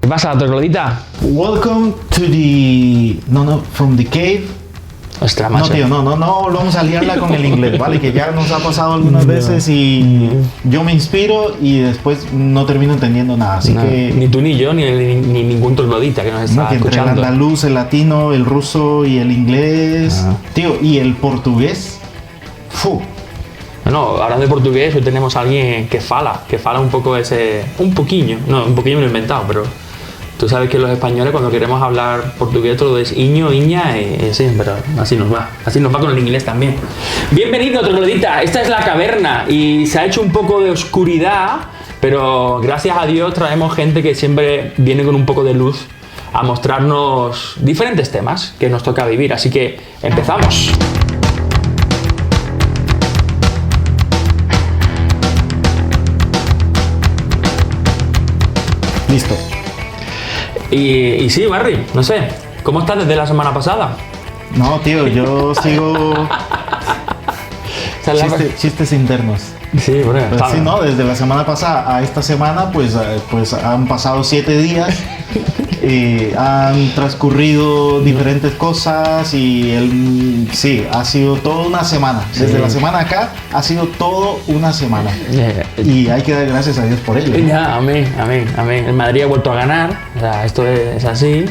¿Qué pasa, troglodita? Welcome to the... from the cave. Ostras, macho. No, tío, no vamos a liarla con el inglés, ¿vale? Que ya nos ha pasado algunas veces y yo me inspiro y después no termino entendiendo nada, así que... Ni tú ni yo, ni ningún troglodita que nos está que entre el escuchando. andaluz, el latino, el ruso y el inglés, tío, y el portugués, ¡fu! Bueno, hablando de portugués, hoy tenemos a alguien que fala un poco ese... Un poquillo me lo he inventado, pero... Tú sabes que los españoles cuando queremos hablar portugués todo es iño, iña y sí, pero así nos va. Así nos va con el inglés también. Bienvenido, troglodita. Esta es la caverna y se ha hecho un poco de oscuridad, pero gracias a Dios traemos gente que siempre viene con un poco de luz a mostrarnos diferentes temas que nos toca vivir. Así que empezamos. Listo. Y sí, Barry, no sé, ¿cómo estás desde la semana pasada? No, tío, yo sigo... Chistes internos. Sí, bueno, pues sí, no, desde la semana pasada a esta semana, pues han pasado 7 días, han transcurrido diferentes cosas y sí, ha sido toda una semana. Desde la semana acá ha sido todo una semana. Y hay que dar gracias a Dios por ello. Ya, amén. El Madrid ha vuelto a ganar, o sea, esto es así.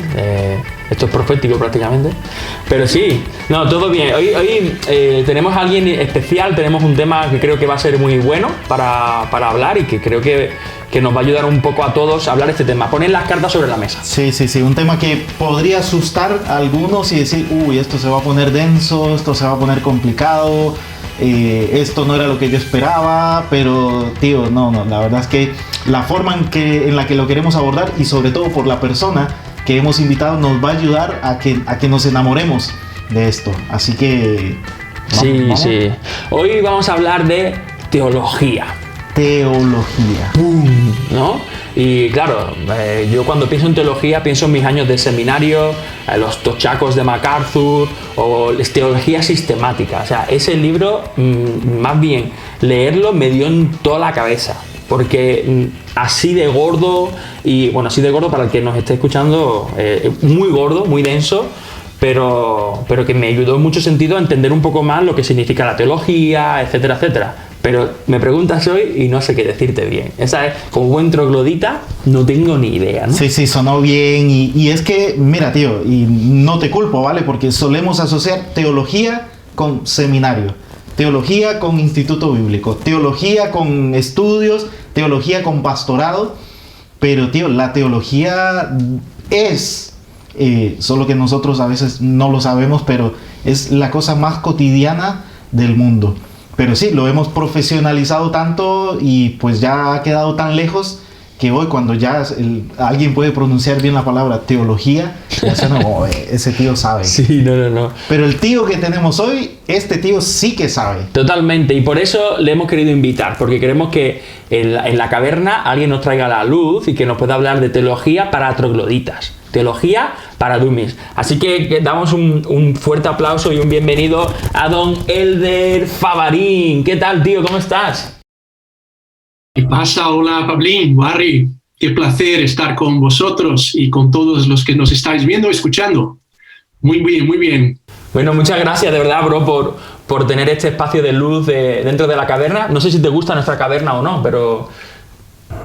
Esto es profético prácticamente. Pero sí, no, todo bien. Hoy tenemos a alguien especial, tenemos un tema que creo que va a ser muy bueno para hablar y que creo que nos va a ayudar un poco a todos a hablar este tema. Poner las cartas sobre la mesa. Sí, un tema que podría asustar a algunos y decir, uy, esto se va a poner denso, esto se va a poner complicado, esto no era lo que yo esperaba, pero tío, no, la verdad es que la forma en la que lo queremos abordar y sobre todo por la persona que hemos invitado nos va a ayudar a que nos enamoremos de esto. Así que... ¿vamos? Sí. Hoy vamos a hablar de teología. ¡Pum! ¿No? Y claro, yo cuando pienso en teología pienso en mis años de seminario, los tochacos de MacArthur o teología sistemática. O sea, ese libro, más bien leerlo me dio en toda la cabeza. Porque así de gordo, y bueno, así de gordo para el que nos esté escuchando, muy gordo, muy denso, pero que me ayudó en mucho sentido a entender un poco más lo que significa la teología, etcétera, etcétera. Pero me preguntas hoy y no sé qué decirte bien. Esa es, como buen troglodita, no tengo ni idea, ¿no? Sí, sonó bien. Y es que, mira, tío, y no te culpo, ¿vale? Porque solemos asociar teología con seminario. Teología con instituto bíblico, teología con estudios, teología con pastorado, pero tío, la teología es, solo que nosotros a veces no lo sabemos, pero es la cosa más cotidiana del mundo. Pero sí, lo hemos profesionalizado tanto y pues ya ha quedado tan lejos que hoy cuando ya alguien puede pronunciar bien la palabra teología, ya suena como, ese tío sabe. Sí, no. Pero el tío que tenemos hoy, este tío sí que sabe. Totalmente, y por eso le hemos querido invitar, porque queremos que en la caverna alguien nos traiga la luz y que nos pueda hablar de teología para trogloditas. Teología para dummies. Así que damos un fuerte aplauso y un bienvenido a don Elder Favarín. ¿Qué tal, tío? ¿Cómo estás? ¿Qué pasa? Hola, Pablín, Barry. Qué placer estar con vosotros y con todos los que nos estáis viendo y escuchando. Muy bien. Bueno, muchas gracias de verdad, bro, por tener este espacio de luz dentro de la caverna. No sé si te gusta nuestra caverna o no, pero...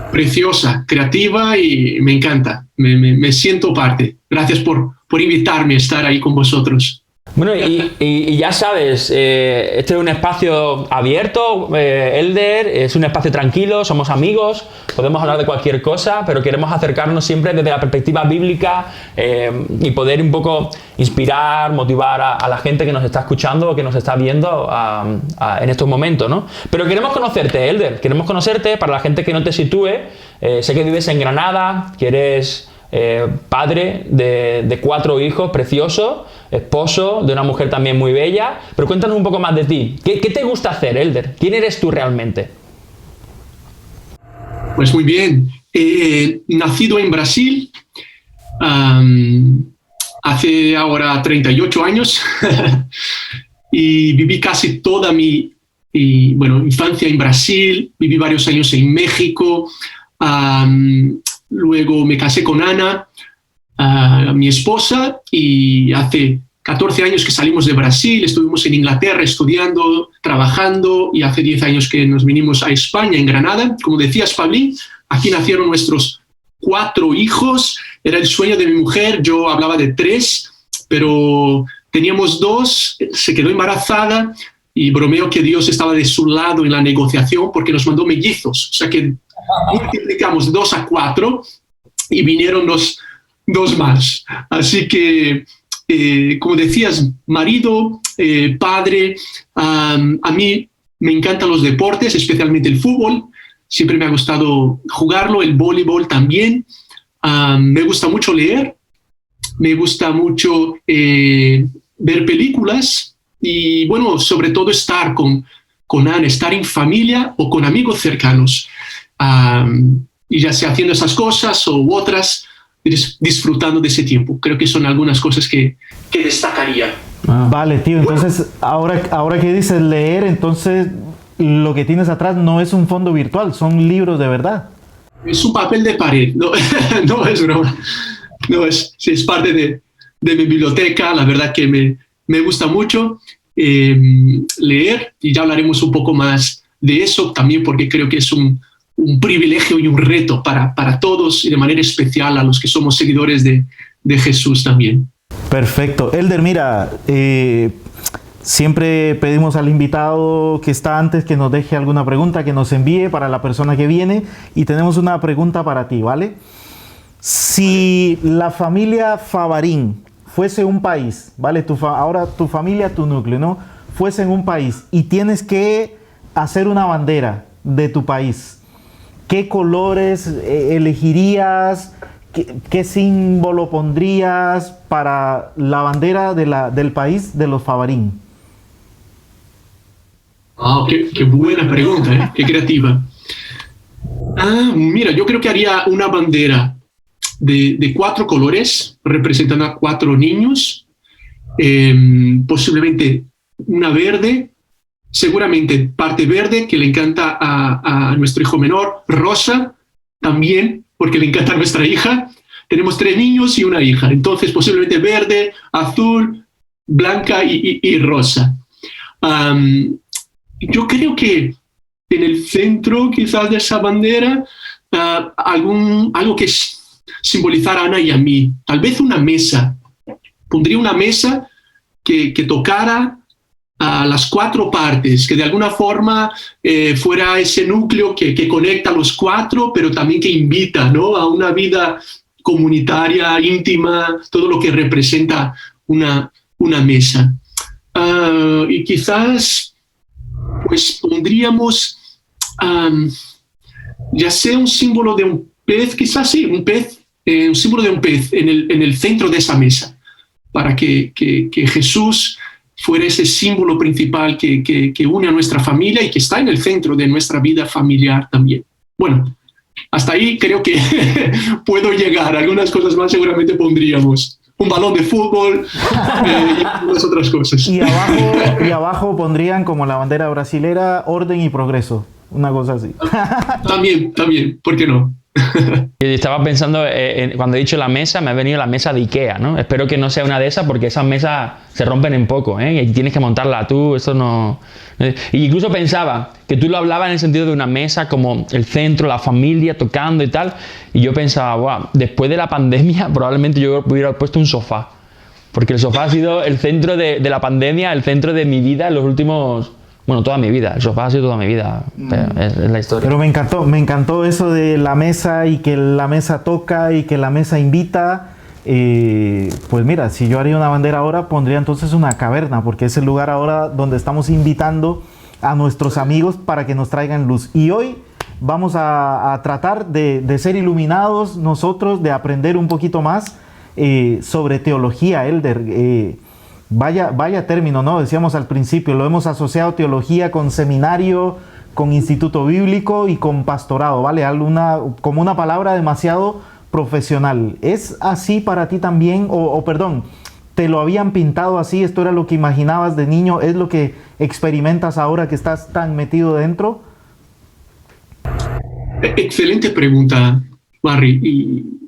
Preciosa, creativa y me encanta. Me siento parte. Gracias por invitarme a estar ahí con vosotros. Bueno, y ya sabes, este es un espacio abierto, Elder, es un espacio tranquilo, somos amigos, podemos hablar de cualquier cosa, pero queremos acercarnos siempre desde la perspectiva bíblica y poder un poco inspirar, motivar a la gente que nos está escuchando o que nos está viendo en estos momentos, ¿no? Pero queremos conocerte, Elder, queremos conocerte para la gente que no te sitúe. Sé que vives en Granada, que eres... padre de 4 hijos preciosos, esposo de una mujer también muy bella, pero cuéntanos un poco más de ti. ¿Qué te gusta hacer, Elder? ¿Quién eres tú realmente? Pues muy bien, nacido en Brasil hace ahora 38 años y viví casi toda mi infancia en Brasil, viví varios años en México, luego me casé con Ana, mi esposa, y hace 14 años que salimos de Brasil, estuvimos en Inglaterra estudiando, trabajando, y hace 10 años que nos vinimos a España, en Granada. Como decías, Pablín, aquí nacieron nuestros 4 hijos. Era el sueño de mi mujer, yo hablaba de 3, pero teníamos 2, se quedó embarazada, y bromeo que Dios estaba de su lado en la negociación porque nos mandó mellizos. O sea que multiplicamos 2 a 4 y vinieron 2 más. Así que, como decías, marido, padre, a mí me encantan los deportes, especialmente el fútbol. Siempre me ha gustado jugarlo, el voleibol también. Me gusta mucho leer, me gusta mucho ver películas y, bueno, sobre todo estar con Ana, estar en familia o con amigos cercanos. Y ya sea haciendo esas cosas u otras, disfrutando de ese tiempo. Creo que son algunas cosas que destacaría. Vale, tío, entonces ahora que dices leer, entonces lo que tienes atrás no es un fondo virtual, son libros de verdad. Es un papel de pared, no, no es broma. No, es parte de mi biblioteca. La verdad que me gusta mucho leer, y ya hablaremos un poco más de eso también, porque creo que es un privilegio y un reto para todos, y de manera especial a los que somos seguidores de Jesús también. Perfecto. Elder, mira, siempre pedimos al invitado que está antes que nos deje alguna pregunta, que nos envíe para la persona que viene, y tenemos una pregunta para ti, ¿vale? Si la familia Favarín fuese un país, ¿vale? Ahora tu familia, tu núcleo, ¿no? Fuese en un país y tienes que hacer una bandera de tu país, ¿qué colores elegirías? ¿Qué símbolo pondrías para la bandera del país de los Favarín? Qué buena pregunta, qué creativa. Mira, yo creo que haría una bandera de 4 colores, representando a 4 niños, posiblemente una verde, seguramente parte verde, que le encanta a nuestro hijo menor, rosa también, porque le encanta a nuestra hija. Tenemos 3 niños y una hija, entonces posiblemente verde, azul, blanca y rosa. Yo creo que en el centro quizás de esa bandera algo que simbolizara a Ana y a mí, tal vez una mesa. Pondría una mesa que tocara a las 4 partes, que de alguna forma fuera ese núcleo que conecta a los 4, pero también que invita, ¿no?, a una vida comunitaria, íntima, todo lo que representa una mesa. Y quizás pues pondríamos ya sea un símbolo de un pez, quizás sí, un pez, un símbolo de un pez en el centro de esa mesa, para que Jesús fuera ese símbolo principal que une a nuestra familia y que está en el centro de nuestra vida familiar también. Bueno, hasta ahí creo que puedo llegar. Algunas cosas más seguramente pondríamos. Un balón de fútbol y algunas otras cosas. Y abajo pondrían, como la bandera brasilera, orden y progreso. Una cosa así. También, ¿por qué no? Estaba pensando, cuando he dicho la mesa, me ha venido la mesa de Ikea, ¿no? Espero que no sea una de esas, porque esas mesas se rompen en poco, ¿eh? Y tienes que montarla tú, eso no... Y incluso pensaba que tú lo hablabas en el sentido de una mesa como el centro, la familia, tocando y tal, y yo pensaba, wow, después de la pandemia probablemente yo hubiera puesto un sofá, porque el sofá ha sido el centro de la pandemia, el centro de mi vida en los últimos... Bueno, toda mi vida, el sofá ha sido toda mi vida, es la historia. Pero me encantó eso de la mesa, y que la mesa toca y que la mesa invita. Pues mira, si yo haría una bandera ahora, pondría entonces una caverna, porque es el lugar ahora donde estamos invitando a nuestros amigos para que nos traigan luz. Y hoy vamos a tratar de ser iluminados nosotros, de aprender un poquito más sobre teología, Elder. Vaya término, ¿no? Decíamos al principio, lo hemos asociado teología con seminario, con instituto bíblico y con pastorado, ¿vale? Como una palabra demasiado profesional. ¿Es así para ti también? Perdón, ¿te lo habían pintado así? ¿Esto era lo que imaginabas de niño? ¿Es lo que experimentas ahora que estás tan metido dentro? Excelente pregunta, Barry.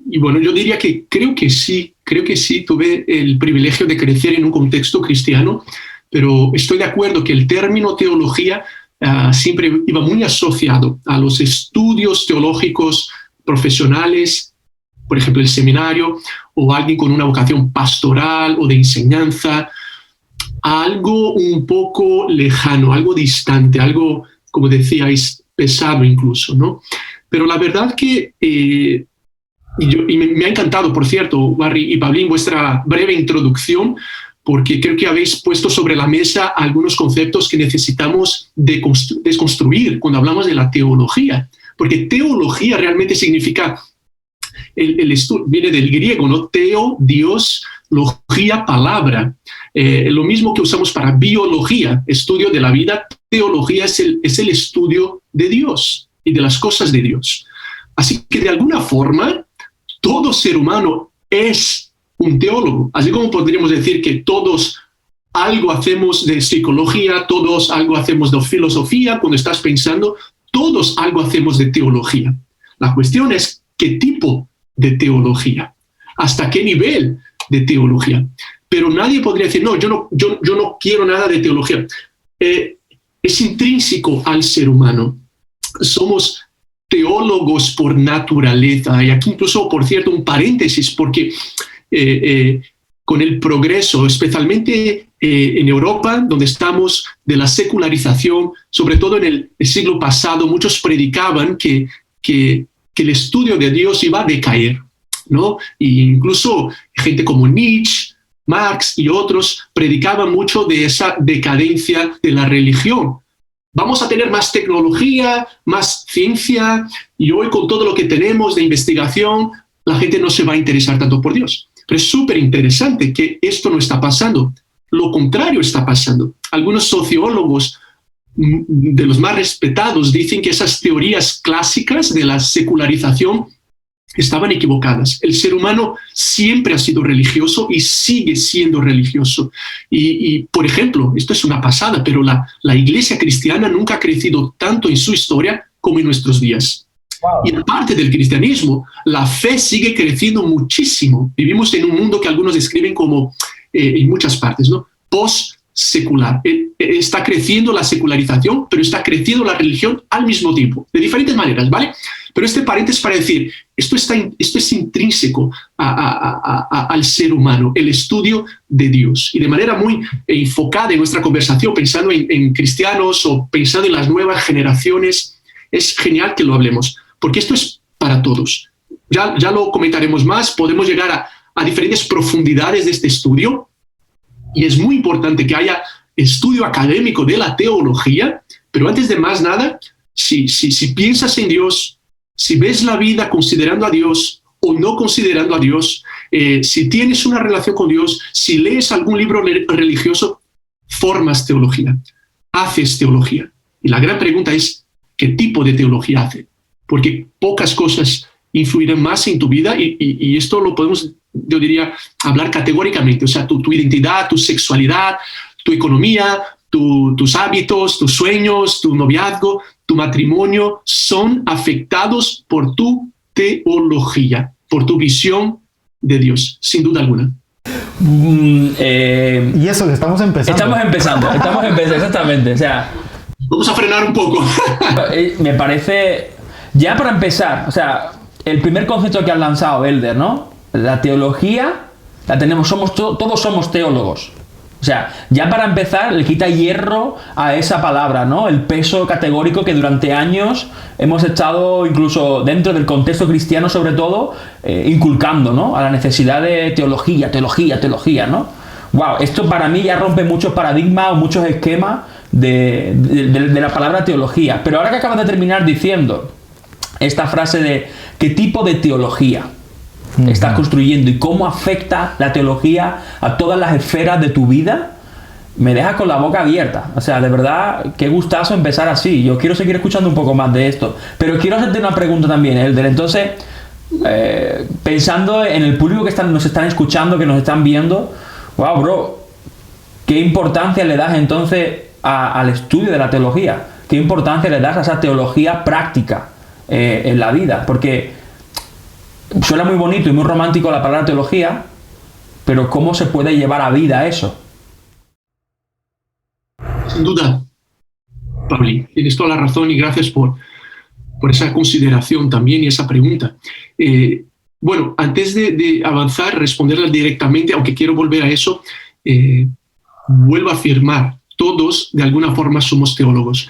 Y bueno, yo diría que creo que sí, tuve el privilegio de crecer en un contexto cristiano, pero estoy de acuerdo que el término teología siempre iba muy asociado a los estudios teológicos profesionales, por ejemplo, el seminario, o alguien con una vocación pastoral o de enseñanza, algo un poco lejano, algo distante, algo, como decíais, pesado incluso, ¿no? Pero la verdad que, me ha encantado, por cierto, Barry y Pablín, vuestra breve introducción, porque creo que habéis puesto sobre la mesa algunos conceptos que necesitamos desconstruir cuando hablamos de la teología, porque teología realmente significa, viene del griego, ¿no? Teo, Dios, logía, palabra. Lo mismo que usamos para biología, estudio de la vida, teología es el estudio de Dios y de las cosas de Dios. Así que de alguna forma, todo ser humano es un teólogo, así como podríamos decir que todos algo hacemos de psicología, todos algo hacemos de filosofía, cuando estás pensando, todos algo hacemos de teología. La cuestión es qué tipo de teología, hasta qué nivel de teología. Pero nadie podría decir, no, yo no quiero nada de teología. Es intrínseco al ser humano. Somos teólogos por naturaleza. Y aquí incluso, por cierto, un paréntesis, porque con el progreso, especialmente en Europa, donde estamos, de la secularización, sobre todo en el siglo pasado, muchos predicaban que el estudio de Dios iba a decaer, ¿no? E incluso gente como Nietzsche, Marx y otros predicaban mucho de esa decadencia de la religión. Vamos a tener más tecnología, más ciencia, y hoy con todo lo que tenemos de investigación, la gente no se va a interesar tanto por Dios. Pero es súper interesante que esto no está pasando. Lo contrario está pasando. Algunos sociólogos de los más respetados dicen que esas teorías clásicas de la secularización estaban equivocadas. El ser humano siempre ha sido religioso y sigue siendo religioso. Y por ejemplo, esto es una pasada, pero la iglesia cristiana nunca ha crecido tanto en su historia como en nuestros días. Wow. Y aparte del cristianismo, la fe sigue creciendo muchísimo. Vivimos en un mundo que algunos describen como, en muchas partes, ¿no?, post-secular. Está creciendo la secularización, pero está creciendo la religión al mismo tiempo, de diferentes maneras, ¿vale? Pero este paréntesis para decir, esto es intrínseco al ser humano, el estudio de Dios. Y de manera muy enfocada en nuestra conversación, pensando en cristianos o pensando en las nuevas generaciones, es genial que lo hablemos, porque esto es para todos. Ya lo comentaremos más, podemos llegar a diferentes profundidades de este estudio, y es muy importante que haya estudio académico de la teología, pero antes de más nada, si piensas en Dios, si ves la vida considerando a Dios o no considerando a Dios, si tienes una relación con Dios, si lees algún libro religioso, formas teología, haces teología. Y la gran pregunta es, ¿qué tipo de teología haces? Porque pocas cosas influirán más en tu vida y esto lo podemos, yo diría, hablar categóricamente. O sea, tu identidad, tu sexualidad, tu economía, tus hábitos, tus sueños, tu noviazgo, tu matrimonio son afectados por tu teología, por tu visión de Dios, sin duda alguna. Y eso que estamos empezando. Estamos empezando, exactamente. O sea, vamos a frenar un poco. Me parece, ya para empezar, o sea, el primer concepto que has lanzado, Elder, ¿no? La teología la tenemos, todos somos teólogos. O sea, ya para empezar, le quita hierro a esa palabra, ¿no? El peso categórico que durante años hemos estado, incluso dentro del contexto cristiano sobre todo, inculcando, ¿no? A la necesidad de teología, ¿no? Wow, esto para mí ya rompe muchos paradigmas o muchos esquemas de la palabra teología. Pero ahora que acabas de terminar diciendo esta frase de ¿qué tipo de teología estás construyendo y cómo afecta la teología a todas las esferas de tu vida? Me deja con la boca abierta. O sea, de verdad, qué gustazo empezar así. Yo quiero seguir escuchando un poco más de esto. Pero quiero hacerte una pregunta también, Elder. Entonces, pensando en el público que nos están escuchando, que nos están viendo, wow, bro, ¿qué importancia le das entonces al estudio de la teología? ¿Qué importancia le das a esa teología práctica en la vida? Porque suena muy bonito y muy romántico la palabra teología, pero ¿cómo se puede llevar a vida eso? Sin duda, Pablo, tienes toda la razón y gracias por esa consideración también y esa pregunta. Bueno, antes de avanzar, responderla directamente, aunque quiero volver a eso, vuelvo a afirmar, todos de alguna forma somos teólogos,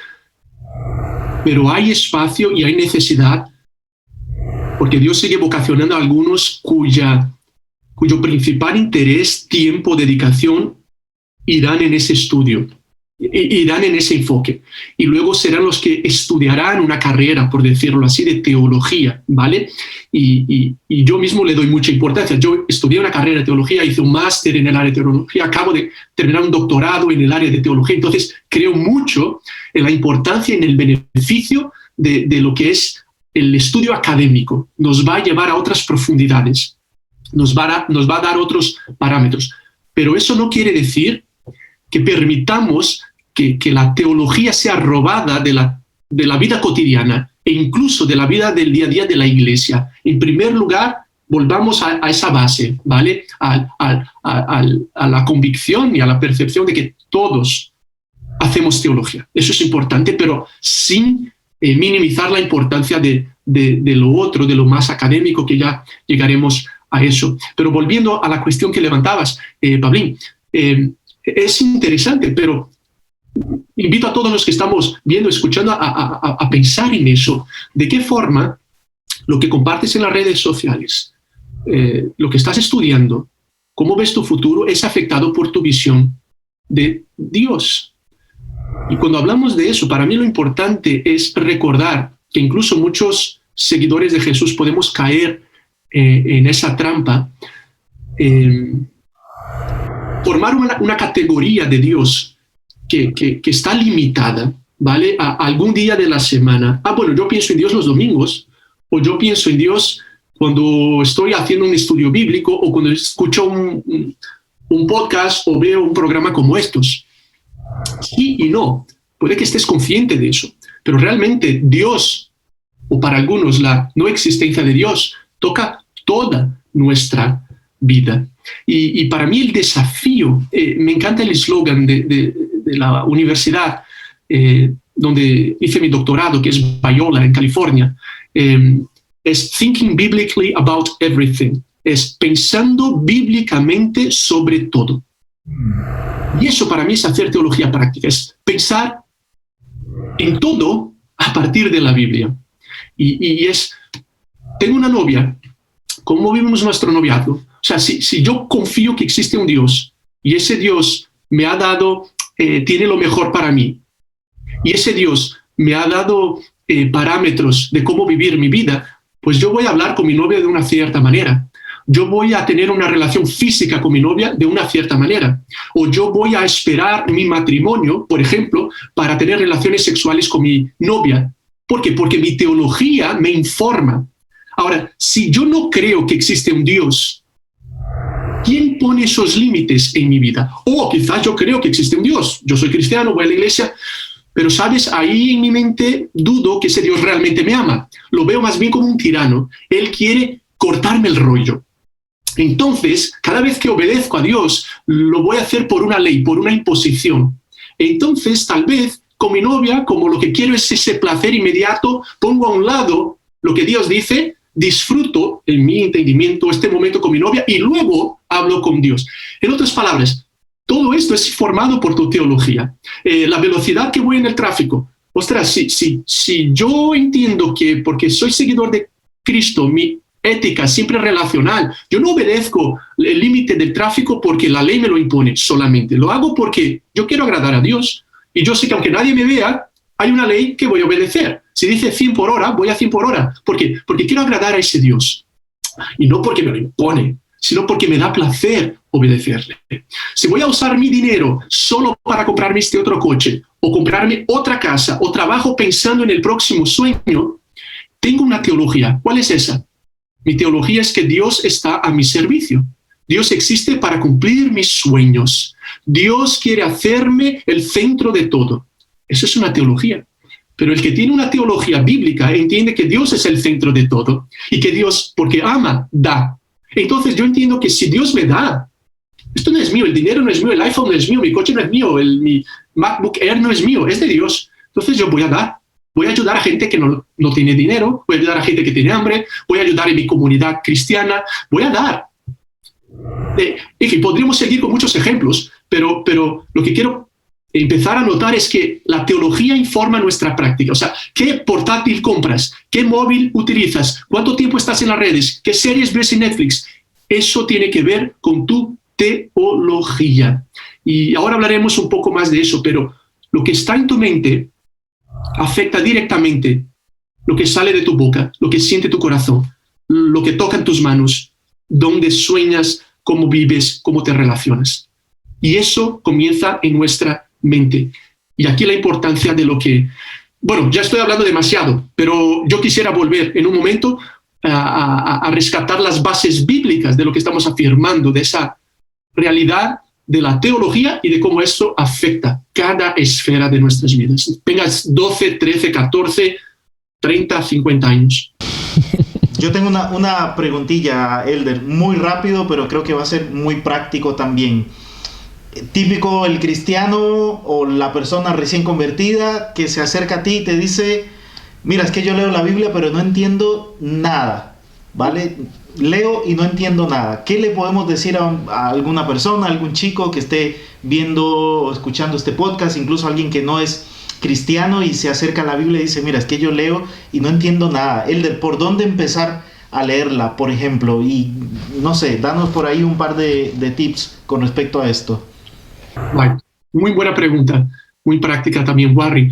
pero hay espacio y hay necesidad, porque Dios sigue vocacionando a algunos cuyo principal interés, tiempo, dedicación irán en ese estudio, irán en ese enfoque. Y luego serán los que estudiarán una carrera, por decirlo así, de teología, ¿vale? Y yo mismo le doy mucha importancia. Yo estudié una carrera de teología, hice un máster en el área de teología, acabo de terminar un doctorado en el área de teología, entonces creo mucho en la importancia y en el beneficio de lo que es el estudio académico. Nos va a llevar a otras profundidades, nos va a dar otros parámetros. Pero eso no quiere decir que permitamos que la teología sea robada de la vida cotidiana e incluso de la vida del día a día de la iglesia. En primer lugar, volvamos a esa base, ¿vale? A la convicción y a la percepción de que todos hacemos teología. Eso es importante, pero sin minimizar la importancia de lo otro, de lo más académico, que ya llegaremos a eso. Pero volviendo a la cuestión que levantabas, Pablín, es interesante, pero invito a todos los que estamos viendo, escuchando, a pensar en eso. ¿De qué forma lo que compartes en las redes sociales, lo que estás estudiando, cómo ves tu futuro, es afectado por tu visión de Dios? Y cuando hablamos de eso, para mí lo importante es recordar que incluso muchos seguidores de Jesús podemos caer en esa trampa, formar una categoría de Dios que está limitada, ¿vale? A algún día de la semana. Bueno, yo pienso en Dios los domingos, o yo pienso en Dios cuando estoy haciendo un estudio bíblico, o cuando escucho un podcast o veo un programa como estos. Sí y no. Puede que estés consciente de eso, pero realmente Dios, o para algunos la no existencia de Dios, toca toda nuestra vida. Y para mí el desafío, me encanta el eslogan de la universidad donde hice mi doctorado, que es Biola, en California, es Thinking Biblically About Everything, es pensando bíblicamente sobre todo. Y eso para mí es hacer teología práctica, es pensar en todo a partir de la Biblia. Y tengo una novia, ¿cómo vivimos nuestro noviazgo? O sea, si yo confío que existe un Dios y ese Dios me ha dado, tiene lo mejor para mí, y ese Dios me ha dado parámetros de cómo vivir mi vida, pues yo voy a hablar con mi novia de una cierta manera. Yo voy a tener una relación física con mi novia de una cierta manera. O yo voy a esperar mi matrimonio, por ejemplo, para tener relaciones sexuales con mi novia. ¿Por qué? Porque mi teología me informa. Ahora, si yo no creo que existe un Dios, ¿quién pone esos límites en mi vida? O quizás yo creo que existe un Dios. Yo soy cristiano, voy a la iglesia, pero, ¿sabes? Ahí en mi mente dudo que ese Dios realmente me ama. Lo veo más bien como un tirano. Él quiere cortarme el rollo. Entonces, cada vez que obedezco a Dios, lo voy a hacer por una ley, por una imposición. Entonces, tal vez, con mi novia, como lo que quiero es ese placer inmediato, pongo a un lado lo que Dios dice, disfruto en mi entendimiento este momento con mi novia y luego hablo con Dios. En otras palabras, todo esto es formado por tu teología. La velocidad que voy en el tráfico. Ostras, si yo entiendo que porque soy seguidor de Cristo, mi ética siempre relacional, yo no obedezco el límite del tráfico porque la ley me lo impone solamente. Lo hago porque yo quiero agradar a Dios. Y yo sé que aunque nadie me vea, hay una ley que voy a obedecer. Si dice 100 por hora, voy a 100 por hora. ¿Por qué? Porque quiero agradar a ese Dios. Y no porque me lo impone, sino porque me da placer obedecerle. Si voy a usar mi dinero solo para comprarme este otro coche, o comprarme otra casa, o trabajo pensando en el próximo sueño, tengo una teología. ¿Cuál es esa? Mi teología es que Dios está a mi servicio. Dios existe para cumplir mis sueños. Dios quiere hacerme el centro de todo. Eso es una teología. Pero el que tiene una teología bíblica entiende que Dios es el centro de todo y que Dios, porque ama, da. Entonces yo entiendo que si Dios me da, esto no es mío, el dinero no es mío, el iPhone no es mío, mi coche no es mío, mi MacBook Air no es mío, es de Dios. Entonces yo voy a dar. Voy a ayudar a gente que no tiene dinero, voy a ayudar a gente que tiene hambre, voy a ayudar en mi comunidad cristiana, voy a dar. En fin, podríamos seguir con muchos ejemplos, pero lo que quiero empezar a notar es que la teología informa nuestra práctica. O sea, ¿qué portátil compras? ¿Qué móvil utilizas? ¿Cuánto tiempo estás en las redes? ¿Qué series ves en Netflix? Eso tiene que ver con tu teología. Y ahora hablaremos un poco más de eso, pero lo que está en tu mente afecta directamente lo que sale de tu boca, lo que siente tu corazón, lo que toca en tus manos, dónde sueñas, cómo vives, cómo te relacionas. Y eso comienza en nuestra mente. Y aquí la importancia de lo que... Bueno, ya estoy hablando demasiado, pero yo quisiera volver en un momento a rescatar las bases bíblicas de lo que estamos afirmando, de esa realidad de la teología y de cómo esto afecta cada esfera de nuestras vidas. Tengas 12, 13, 14, 30, 50 años. Yo tengo una preguntilla, Elder, muy rápido, pero creo que va a ser muy práctico también. Típico el cristiano o la persona recién convertida que se acerca a ti y te dice, mira, es que yo leo la Biblia pero no entiendo nada, ¿vale? Leo y no entiendo nada. ¿Qué le podemos decir a alguna persona, a algún chico que esté viendo o escuchando este podcast, incluso a alguien que no es cristiano y se acerca a la Biblia y dice, mira, es que yo leo y no entiendo nada? Elder, ¿por dónde empezar a leerla, por ejemplo? Y no sé, danos por ahí un par de tips con respecto a esto. Bueno, muy buena pregunta, muy práctica también, Warry.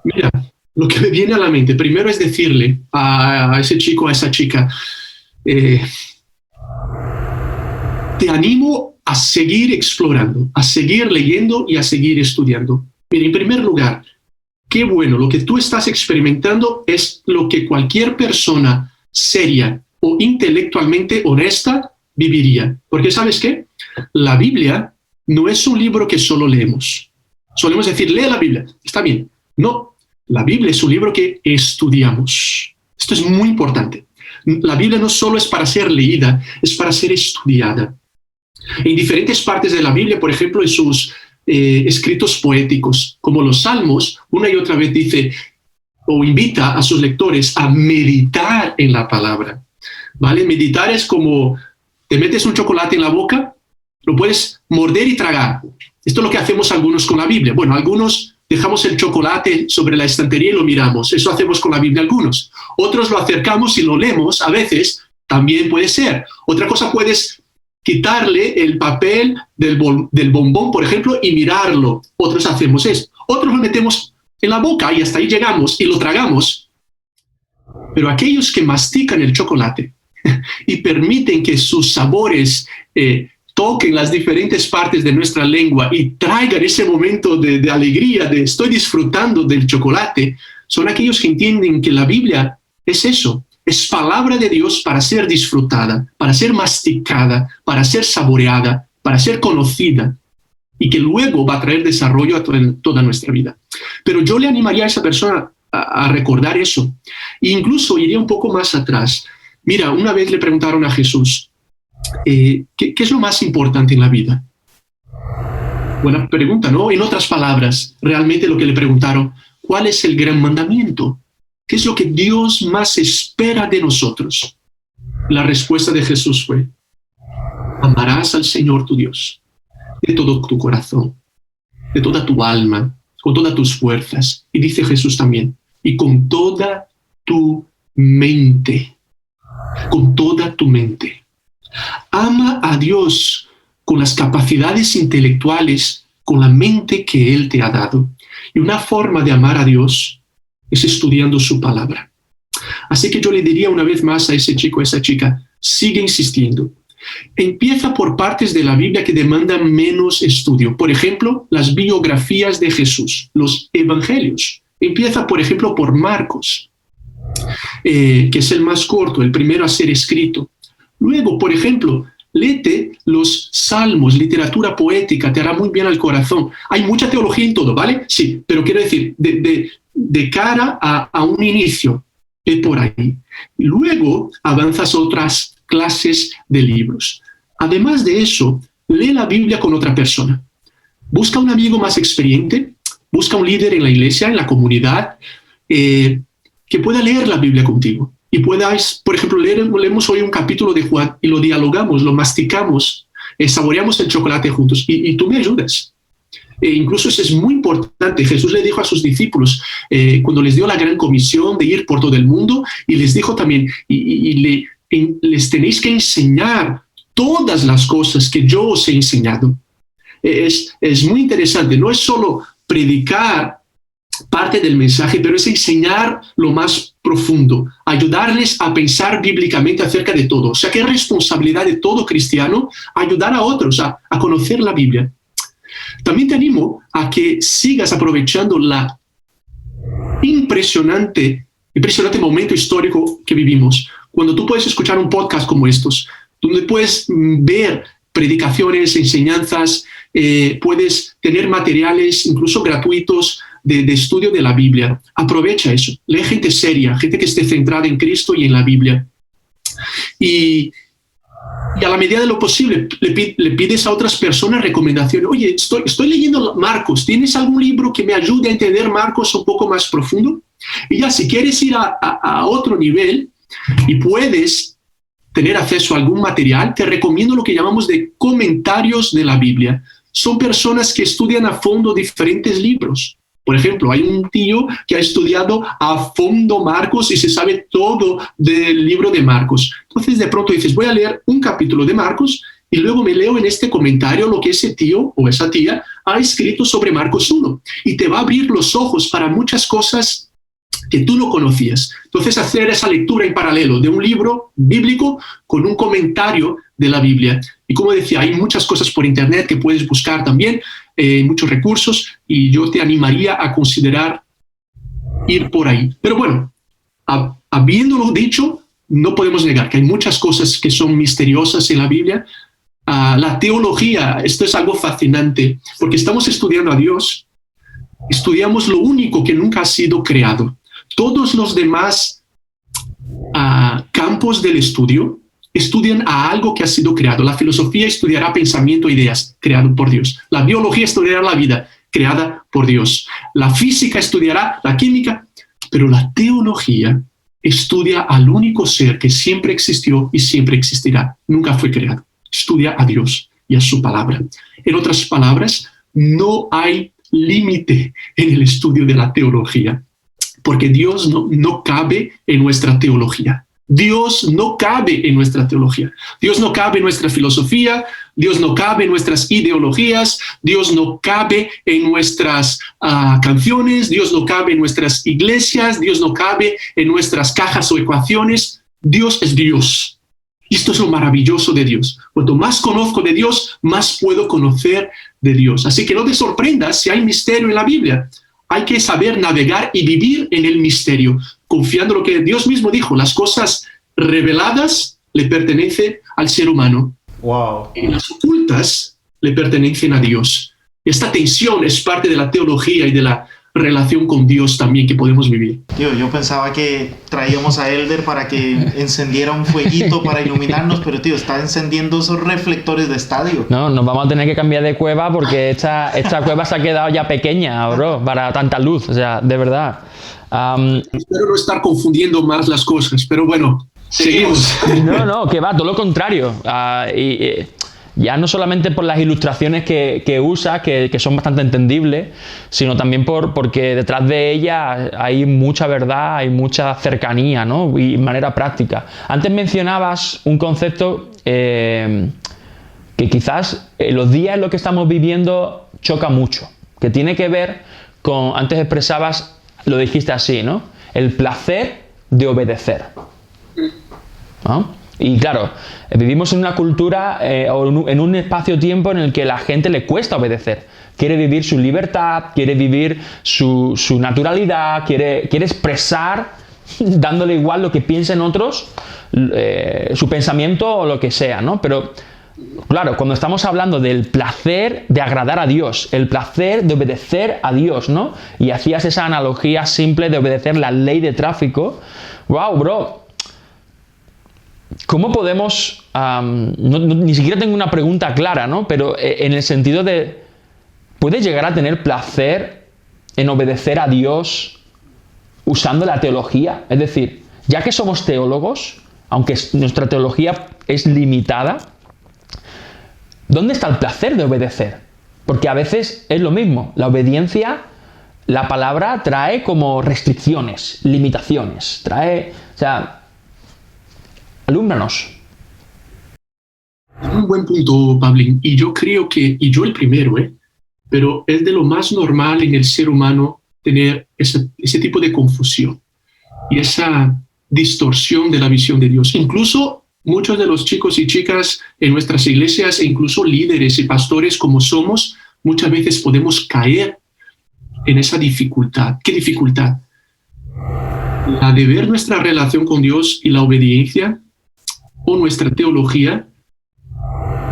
Mira, lo que me viene a la mente primero es decirle a ese chico, a esa chica, te animo a seguir explorando, a seguir leyendo y a seguir estudiando. Mira, en primer lugar, qué bueno, lo que tú estás experimentando es lo que cualquier persona seria o intelectualmente honesta viviría. Porque ¿sabes qué? La Biblia no es un libro que solo leemos. Solemos decir, lee la Biblia. Está bien. No, la Biblia es un libro que estudiamos. Esto es muy importante. La Biblia no solo es para ser leída, es para ser estudiada. En diferentes partes de la Biblia, por ejemplo, en sus escritos poéticos, como los Salmos, una y otra vez dice o invita a sus lectores a meditar en la palabra. ¿Vale? Meditar es como te metes un chocolate en la boca, lo puedes morder y tragar. Esto es lo que hacemos algunos con la Biblia. Bueno, algunos dejamos el chocolate sobre la estantería y lo miramos. Eso hacemos con la Biblia algunos. Otros lo acercamos y lo leemos. A veces también puede ser. Otra cosa, puedes quitarle el papel del bombón, por ejemplo, y mirarlo. Otros hacemos eso. Otros lo metemos en la boca y hasta ahí llegamos y lo tragamos. Pero aquellos que mastican el chocolate y permiten que sus sabores toquen las diferentes partes de nuestra lengua y traigan ese momento de alegría, de estoy disfrutando del chocolate, son aquellos que entienden que la Biblia es eso, es palabra de Dios para ser disfrutada, para ser masticada, para ser saboreada, para ser conocida y que luego va a traer desarrollo a toda nuestra vida. Pero yo le animaría a esa persona a recordar eso. E incluso iría un poco más atrás. Mira, una vez le preguntaron a Jesús, ¿qué es lo más importante en la vida? Buena pregunta, ¿no? En otras palabras, realmente lo que le preguntaron, ¿cuál es el gran mandamiento? ¿Qué es lo que Dios más espera de nosotros? La respuesta de Jesús fue, amarás al Señor tu Dios de todo tu corazón, de toda tu alma, con todas tus fuerzas. Y dice Jesús también, y con toda tu mente, con toda tu mente. Ama a Dios con las capacidades intelectuales, con la mente que Él te ha dado. Y una forma de amar a Dios es estudiando su palabra. Así que yo le diría una vez más a ese chico, a esa chica, sigue insistiendo. Empieza por partes de la Biblia que demandan menos estudio. Por ejemplo, las biografías de Jesús, los evangelios. Empieza, por ejemplo, por Marcos, que es el más corto, el primero a ser escrito. Luego, por ejemplo, léete los salmos, literatura poética, te hará muy bien al corazón. Hay mucha teología en todo, ¿vale? Sí, pero quiero decir, de de cara a un inicio, por ahí. Luego avanzas a otras clases de libros. Además de eso, lee la Biblia con otra persona. Busca un amigo más experiente, busca un líder en la iglesia, en la comunidad, que pueda leer la Biblia contigo. Y puedas, por ejemplo, leemos hoy un capítulo de Juan y lo dialogamos, lo masticamos, saboreamos el chocolate juntos y tú me ayudas. Incluso eso es muy importante. Jesús le dijo a sus discípulos, cuando les dio la gran comisión de ir por todo el mundo, y les dijo también, les tenéis que enseñar todas las cosas que yo os he enseñado. Es muy interesante. No es solo predicar parte del mensaje, pero es enseñar lo más profundo, ayudarles a pensar bíblicamente acerca de todo. O sea, que es responsabilidad de todo cristiano ayudar a otros a conocer la Biblia. También te animo a que sigas aprovechando la impresionante momento histórico que vivimos, cuando tú puedes escuchar un podcast como estos, donde puedes ver predicaciones, enseñanzas, puedes tener materiales incluso gratuitos de estudio de la Biblia. Aprovecha eso. Lee gente seria, gente que esté centrada en Cristo y en la Biblia. Y a la medida de lo posible le pides a otras personas recomendaciones. Oye, estoy leyendo Marcos. ¿Tienes algún libro que me ayude a entender Marcos un poco más profundo? Y ya, si quieres ir a otro nivel y puedes tener acceso a algún material, te recomiendo lo que llamamos de comentarios de la Biblia. Son personas que estudian a fondo diferentes libros. Por ejemplo, hay un tío que ha estudiado a fondo Marcos y se sabe todo del libro de Marcos. Entonces, de pronto dices, voy a leer un capítulo de Marcos y luego me leo en este comentario lo que ese tío o esa tía ha escrito sobre Marcos 1. Y te va a abrir los ojos para muchas cosas que tú no conocías. Entonces, hacer esa lectura en paralelo de un libro bíblico con un comentario de la Biblia. Y como decía, hay muchas cosas por internet que puedes buscar también, muchos recursos, y yo te animaría a considerar ir por ahí. Pero bueno, habiéndolo dicho, no podemos negar que hay muchas cosas que son misteriosas en la Biblia. La teología, esto es algo fascinante, porque estamos estudiando a Dios, estudiamos lo único que nunca ha sido creado. Todos los demás campos del estudio estudian a algo que ha sido creado. La filosofía estudiará pensamiento e ideas, creado por Dios. La biología estudiará la vida, creada por Dios. La física estudiará la química, pero la teología estudia al único ser que siempre existió y siempre existirá. Nunca fue creado. Estudia a Dios y a su palabra. En otras palabras, no hay límite en el estudio de la teología, porque Dios no cabe en nuestra teología. Dios no cabe en nuestra teología. Dios no cabe en nuestra filosofía. Dios no cabe en nuestras ideologías. Dios no cabe en nuestras canciones. Dios no cabe en nuestras iglesias. Dios no cabe en nuestras cajas o ecuaciones. Dios es Dios. Y esto es lo maravilloso de Dios. Cuanto más conozco de Dios, más puedo conocer de Dios. Así que no te sorprendas si hay misterio en la Biblia. Hay que saber navegar y vivir en el misterio, confiando en lo que Dios mismo dijo. Las cosas reveladas le pertenecen al ser humano. Wow. Y las ocultas le pertenecen a Dios. Esta tensión es parte de la teología y de la relación con Dios también que podemos vivir. Tío, yo pensaba que traíamos a Elder para que encendiera un fueguito para iluminarnos, pero tío, está encendiendo esos reflectores de estadio. No, nos vamos a tener que cambiar de cueva porque esta cueva se ha quedado ya pequeña, bro, para tanta luz, o sea, de verdad. Espero no estar confundiendo más las cosas, pero bueno, seguimos. No, que va, todo lo contrario. Ya no solamente por las ilustraciones que usa, que son bastante entendibles, sino también porque detrás de ella hay mucha verdad, hay mucha cercanía, ¿no? Y manera práctica. Antes mencionabas un concepto que quizás en los días en los que estamos viviendo choca mucho, que tiene que ver con, antes expresabas, lo dijiste así, ¿no? El placer de obedecer, ¿no? Y claro, vivimos en una cultura o en un espacio-tiempo en el que a la gente le cuesta obedecer. Quiere vivir su libertad, quiere vivir su naturalidad, quiere expresar, dándole igual lo que piensen otros, su pensamiento o lo que sea, ¿no? Pero claro, cuando estamos hablando del placer de agradar a Dios, el placer de obedecer a Dios, ¿no? Y hacías esa analogía simple de obedecer la ley de tráfico. ¡Wow, bro! ¿Cómo podemos...? Ni siquiera tengo una pregunta clara, ¿no? Pero en el sentido de... ¿Puedes llegar a tener placer en obedecer a Dios usando la teología? Es decir, ya que somos teólogos, aunque nuestra teología es limitada, ¿dónde está el placer de obedecer? Porque a veces es lo mismo. La obediencia, la palabra trae como restricciones, limitaciones. Trae... O sea, alúmbranos. Un buen punto, Pablín. Y yo creo que, y yo el primero, pero es de lo más normal en el ser humano tener ese tipo de confusión y esa distorsión de la visión de Dios. Incluso muchos de los chicos y chicas en nuestras iglesias, e incluso líderes y pastores como somos, muchas veces podemos caer en esa dificultad. ¿Qué dificultad? La de ver nuestra relación con Dios y la obediencia o nuestra teología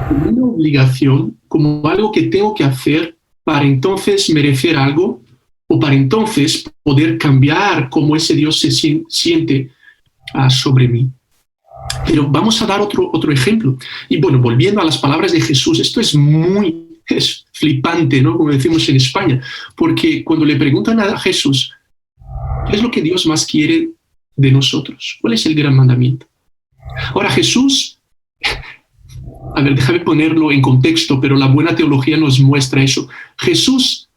como una obligación, como algo que tengo que hacer para entonces merecer algo o para entonces poder cambiar cómo ese Dios se siente sobre mí. Pero vamos a dar otro ejemplo. Y bueno, volviendo a las palabras de Jesús, esto es flipante, ¿no? Como decimos en España, porque cuando le preguntan a Jesús, ¿qué es lo que Dios más quiere de nosotros? ¿Cuál es el gran mandamiento? Ahora Jesús, a ver, déjame ponerlo en contexto, pero la buena teología nos muestra eso. Jesús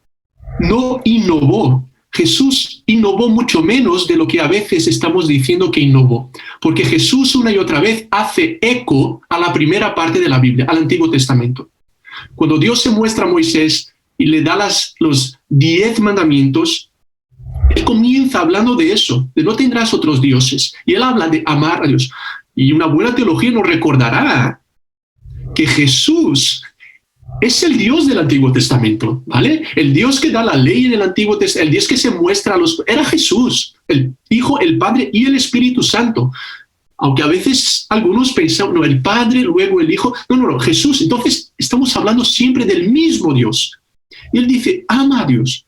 no innovó. Jesús innovó mucho menos de lo que a veces estamos diciendo que innovó. Porque Jesús una y otra vez hace eco a la primera parte de la Biblia, al Antiguo Testamento. Cuando Dios se muestra a Moisés y le da los 10 mandamientos, Él comienza hablando de eso, de no tendrás otros dioses. Y Él habla de amar a Dios. Y una buena teología nos recordará que Jesús es el Dios del Antiguo Testamento, ¿vale? El Dios que da la ley en el Antiguo Testamento, el Dios que se muestra a los... Era Jesús, el Hijo, el Padre y el Espíritu Santo. Aunque a veces algunos pensaban, no, el Padre, luego el Hijo. No, Jesús. Entonces estamos hablando siempre del mismo Dios. Y Él dice, ama a Dios.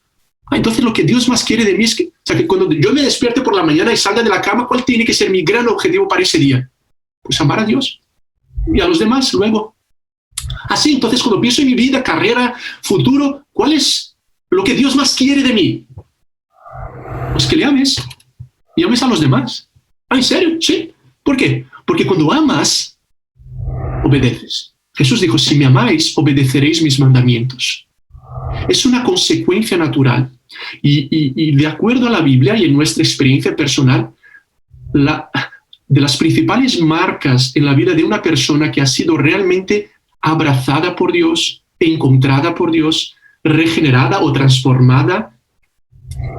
Entonces lo que Dios más quiere de mí es que, o sea, que cuando yo me despierte por la mañana y salga de la cama, ¿cuál tiene que ser mi gran objetivo para ese día? Pues amar a Dios y a los demás luego. Así, entonces cuando pienso en mi vida, carrera, futuro, ¿cuál es lo que Dios más quiere de mí? Pues que le ames y ames a los demás. ¿En serio? Sí. ¿Por qué? Porque cuando amas, obedeces. Jesús dijo, si me amáis, obedeceréis mis mandamientos. Es una consecuencia natural. Y de acuerdo a la Biblia y en nuestra experiencia personal, de las principales marcas en la vida de una persona que ha sido realmente abrazada por Dios, encontrada por Dios, regenerada o transformada,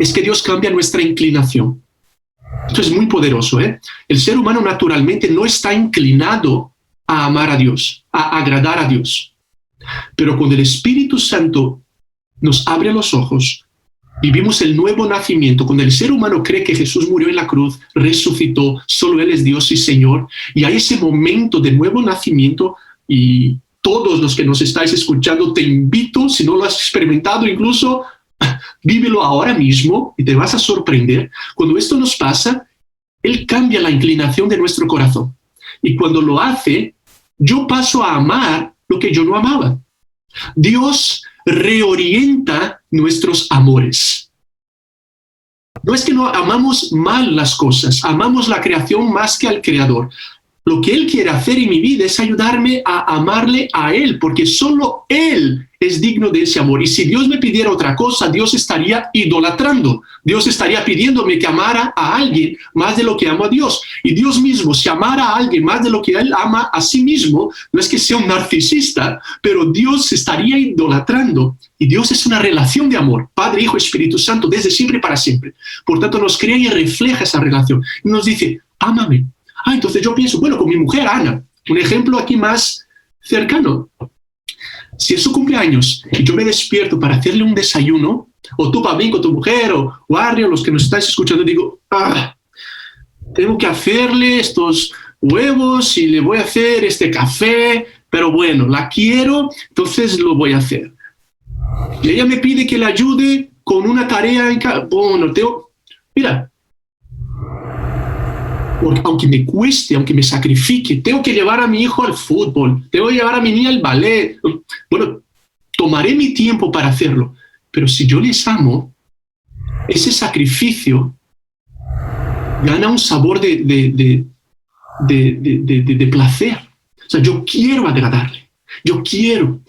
es que Dios cambia nuestra inclinación. Esto es muy poderoso, ¿eh? El ser humano naturalmente no está inclinado a amar a Dios, a agradar a Dios. Pero cuando el Espíritu Santo nos abre los ojos, vivimos el nuevo nacimiento, cuando el ser humano cree que Jesús murió en la cruz, resucitó, solo Él es Dios y Señor, y hay ese momento de nuevo nacimiento, y todos los que nos estáis escuchando, te invito, si no lo has experimentado incluso, vívelo ahora mismo y te vas a sorprender. Cuando esto nos pasa, Él cambia la inclinación de nuestro corazón. Y cuando lo hace, yo paso a amar lo que yo no amaba. Dios reorienta nuestros amores. No es que no amamos mal las cosas, amamos la creación más que al Creador. Lo que Él quiere hacer en mi vida es ayudarme a amarle a Él, porque solo Él es digno de ese amor. Y si Dios me pidiera otra cosa, Dios estaría idolatrando. Dios estaría pidiéndome que amara a alguien más de lo que amo a Dios. Y Dios mismo, si amara a alguien más de lo que Él ama a sí mismo, no es que sea un narcisista, pero Dios estaría idolatrando. Y Dios es una relación de amor, Padre, Hijo, Espíritu Santo, desde siempre y para siempre. Por tanto, nos crea y refleja esa relación. Y nos dice, ámame. Entonces yo pienso, bueno, con mi mujer, Ana, un ejemplo aquí más cercano. Si es su cumpleaños y yo me despierto para hacerle un desayuno, o tú, Pablín, con tu mujer, o Arrio, los que nos estáis escuchando, digo, tengo que hacerle estos huevos y le voy a hacer este café, pero bueno, la quiero, entonces lo voy a hacer. Y ella me pide que le ayude con una tarea en casa. Bueno, mira, porque aunque me cueste, aunque me sacrifique, tengo que llevar a mi hijo al fútbol, tengo que llevar a mi niña al ballet. Bueno, tomaré mi tiempo para hacerlo, pero si yo les amo, ese sacrificio gana un sabor de placer. O sea, yo quiero agradarle, yo quiero.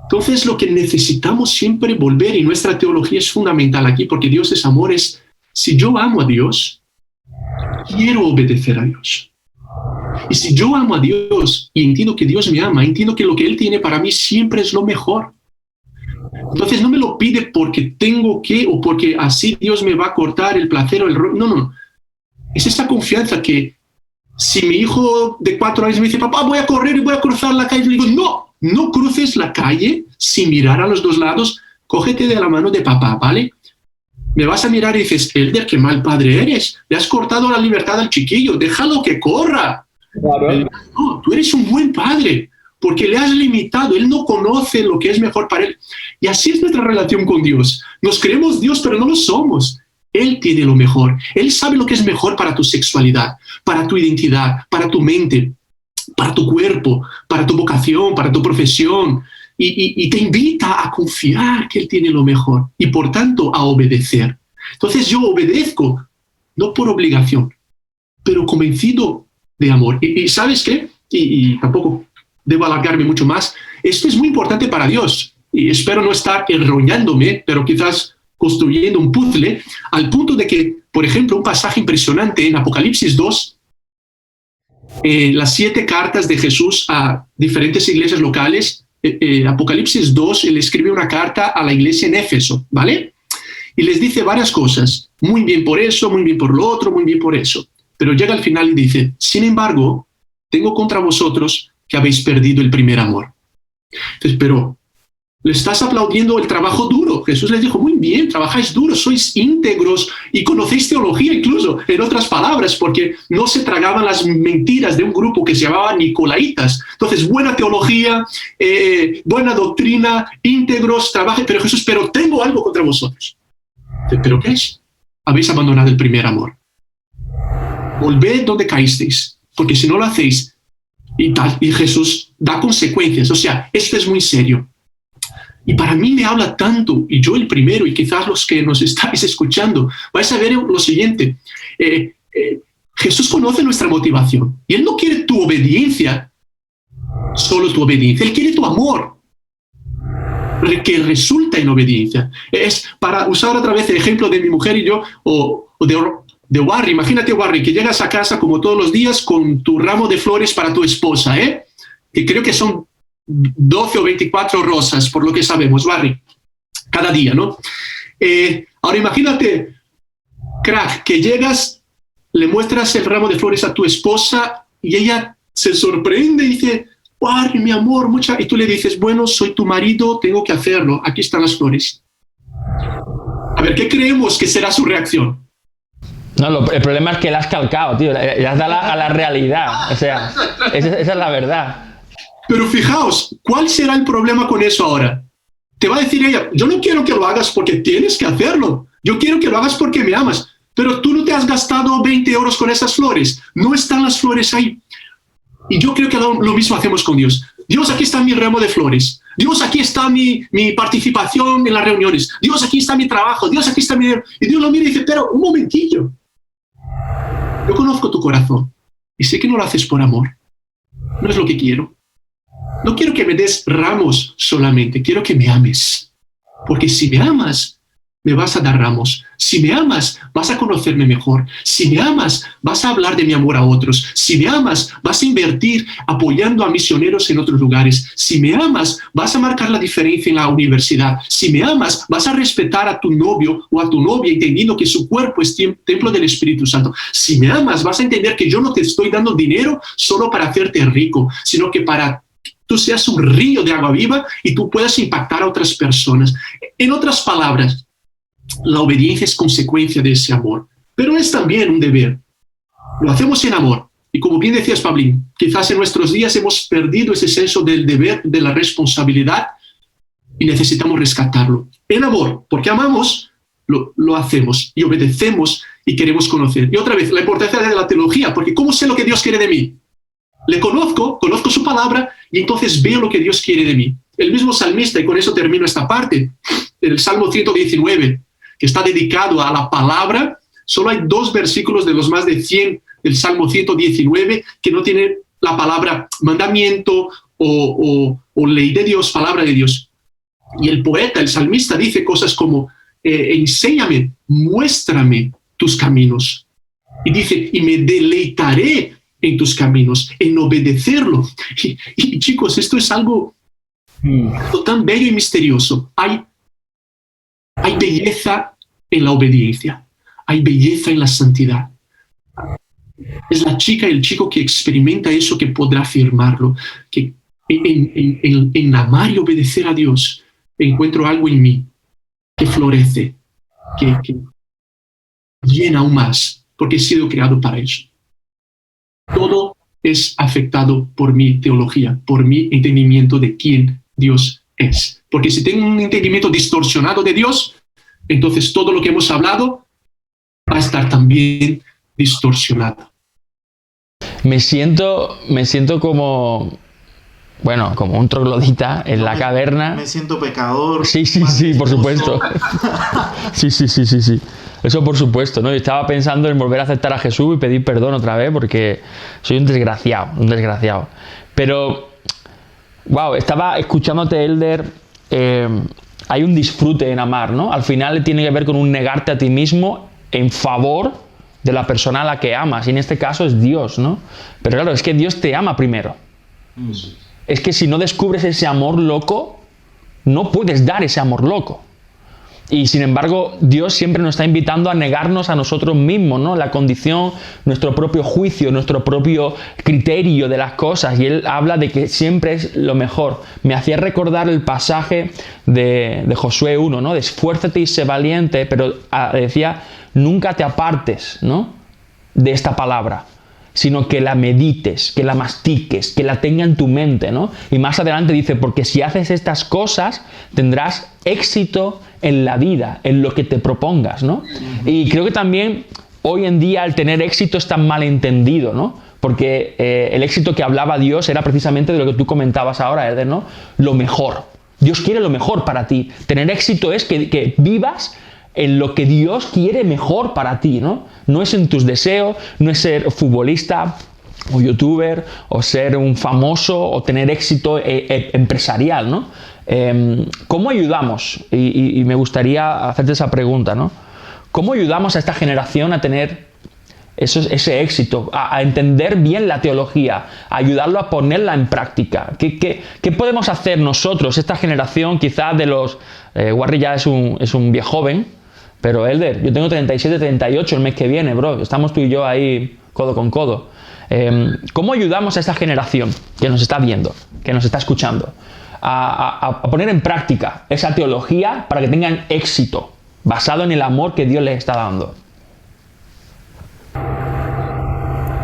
Entonces, lo que necesitamos siempre volver, y nuestra teología es fundamental aquí, porque Dios es amor, es, si yo amo a Dios, quiero obedecer a Dios. Y si yo amo a Dios y entiendo que Dios me ama, entiendo que lo que Él tiene para mí siempre es lo mejor. Entonces no me lo pide porque tengo que, o porque así Dios me va a cortar el placer o el rollo. No. Es esa confianza que si mi hijo de 4 años me dice, papá, voy a correr y voy a cruzar la calle, le digo, no cruces la calle sin mirar a los dos lados, cógete de la mano de papá, ¿vale? Me vas a mirar y dices, Elder, qué mal padre eres, le has cortado la libertad al chiquillo, déjalo que corra. Claro. No, tú eres un buen padre, porque le has limitado, él no conoce lo que es mejor para él. Y así es nuestra relación con Dios. Nos creemos Dios, pero no lo somos. Él tiene lo mejor. Él sabe lo que es mejor para tu sexualidad, para tu identidad, para tu mente, para tu cuerpo, para tu vocación, para tu profesión. Y te invita a confiar que Él tiene lo mejor y, por tanto, a obedecer. Entonces yo obedezco, no por obligación, pero convencido de amor. Y ¿sabes qué? Y tampoco debo alargarme mucho más. Esto es muy importante para Dios. Y espero no estar enrollándome, pero quizás construyendo un puzzle, al punto de que, por ejemplo, un pasaje impresionante en Apocalipsis 2, las 7 cartas de Jesús a diferentes iglesias locales. Apocalipsis 2, él escribe una carta a la iglesia en Éfeso, ¿vale? Y les dice varias cosas, muy bien por eso, muy bien por lo otro, muy bien por eso. Pero llega al final y dice, sin embargo, tengo contra vosotros que habéis perdido el primer amor. Entonces, pero le estás aplaudiendo el trabajo duro. Jesús les dijo, muy bien, trabajáis duro, sois íntegros y conocéis teología incluso, en otras palabras, porque no se tragaban las mentiras de un grupo que se llamaba Nicolaitas. Entonces, buena teología, buena doctrina, íntegros, trabajen, pero Jesús, pero tengo algo contra vosotros. ¿Pero qué es? Habéis abandonado el primer amor. Volved donde caísteis, porque si no lo hacéis, y Jesús da consecuencias. O sea, esto es muy serio. Y para mí me habla tanto, y yo el primero, y quizás los que nos estáis escuchando, vais a ver lo siguiente. Jesús conoce nuestra motivación, y Él no quiere tu obediencia, solo tu obediencia. Él quiere tu amor, que resulta en obediencia. Es para usar otra vez el ejemplo de mi mujer y yo, o de Warri. Imagínate, Warri, que llegas a casa como todos los días con tu ramo de flores para tu esposa, que creo que son 12 o 24 rosas, por lo que sabemos, Barry, cada día, ¿no? Ahora imagínate, crack, que llegas, le muestras el ramo de flores a tu esposa y ella se sorprende y dice, Barry, mi amor, y tú le dices, bueno, soy tu marido, tengo que hacerlo, aquí están las flores. A ver, ¿qué creemos que será su reacción? No, el problema es que la has calcado, tío, ya has dado a la realidad, o sea, esa es la verdad. Pero fijaos, ¿cuál será el problema con eso ahora? Te va a decir ella, yo no quiero que lo hagas porque tienes que hacerlo. Yo quiero que lo hagas porque me amas. Pero tú no te has gastado 20 euros con esas flores. No están las flores ahí. Y yo creo que lo mismo hacemos con Dios. Dios, aquí está mi ramo de flores. Dios, aquí está mi participación en las reuniones. Dios, aquí está mi trabajo. Dios, aquí está mi... Y Dios lo mira y dice, pero un momentillo. Yo conozco tu corazón y sé que no lo haces por amor. No es lo que quiero. No quiero que me des ramos solamente, quiero que me ames. Porque si me amas, me vas a dar ramos. Si me amas, vas a conocerme mejor. Si me amas, vas a hablar de mi amor a otros. Si me amas, vas a invertir apoyando a misioneros en otros lugares. Si me amas, vas a marcar la diferencia en la universidad. Si me amas, vas a respetar a tu novio o a tu novia, entendiendo que su cuerpo es templo del Espíritu Santo. Si me amas, vas a entender que yo no te estoy dando dinero solo para hacerte rico, sino que para tú seas un río de agua viva y tú puedas impactar a otras personas. En otras palabras, la obediencia es consecuencia de ese amor, pero es también un deber. Lo hacemos en amor, Y como bien decías, Pablín, quizás en nuestros días hemos perdido ese senso del deber, de la responsabilidad, y necesitamos rescatarlo. En amor, porque amamos, lo hacemos y obedecemos y queremos conocer. Y otra vez, la importancia de la teología, porque ¿cómo sé lo que Dios quiere de mí? Le conozco su palabra y entonces veo lo que Dios quiere de mí. El mismo salmista, y con eso termino esta parte, el Salmo 119, que está dedicado a la palabra, solo hay 2 versículos de los más de 100 del Salmo 119 que no tienen la palabra mandamiento o ley de Dios, palabra de Dios. Y el poeta, el salmista, dice cosas como, enséñame, muéstrame tus caminos. Y dice, y me deleitaré en tus caminos, en obedecerlo. Y chicos, esto es algo tan bello y misterioso. Hay belleza en la obediencia, hay belleza en la santidad. Es la chica y el chico que experimenta eso que podrá afirmarlo, que en amar y obedecer a Dios encuentro algo en mí que florece, que llena aún más, porque he sido creado para eso. Todo es afectado por mi teología, por mi entendimiento de quién Dios es. Porque si tengo un entendimiento distorsionado de Dios, entonces todo lo que hemos hablado va a estar también distorsionado. Me siento como, bueno, como un troglodita en la caverna. Me siento pecador. Sí, por supuesto. Sí. Eso por supuesto, ¿no? Yo estaba pensando en volver a aceptar a Jesús y pedir perdón otra vez porque soy un desgraciado. Pero, wow, estaba escuchándote, Elder. Hay un disfrute en amar, ¿no? Al final tiene que ver con un negarte a ti mismo en favor de la persona a la que amas. Y en este caso es Dios, ¿no? Pero claro, es que Dios te ama primero. Es que si no descubres ese amor loco, no puedes dar ese amor loco. Y sin embargo, Dios siempre nos está invitando a negarnos a nosotros mismos, ¿no? La condición, nuestro propio juicio, nuestro propio criterio de las cosas. Y Él habla de que siempre es lo mejor. Me hacía recordar el pasaje de Josué 1, ¿no? De esfuérzate y sé valiente, pero decía, nunca te apartes, ¿no? De esta palabra, sino que la medites, que la mastiques, que la tenga en tu mente, ¿no? Y más adelante dice, porque si haces estas cosas, tendrás éxito en la vida, en lo que te propongas, ¿no? Y creo que también hoy en día el tener éxito es tan malentendido, ¿no? Porque el éxito que hablaba Dios era precisamente de lo que tú comentabas ahora, Eder, ¿no? Lo mejor. Dios quiere lo mejor para ti. Tener éxito es que vivas en lo que Dios quiere mejor para ti, ¿no? No es en tus deseos, no es ser futbolista o youtuber o ser un famoso o tener éxito empresarial, ¿no? ¿Cómo ayudamos? Y me gustaría hacerte esa pregunta, ¿no? ¿Cómo ayudamos a esta generación a tener ese éxito, a entender bien la teología, a ayudarlo a ponerla en práctica? ¿Qué podemos hacer nosotros, esta generación quizás de los... Warri ya es un viejo joven, pero Elder, yo tengo 37, 38 el mes que viene, bro. Estamos tú y yo ahí codo con codo. ¿Cómo ayudamos a esta generación que nos está viendo, que nos está escuchando, a poner en práctica esa teología para que tengan éxito, basado en el amor que Dios les está dando?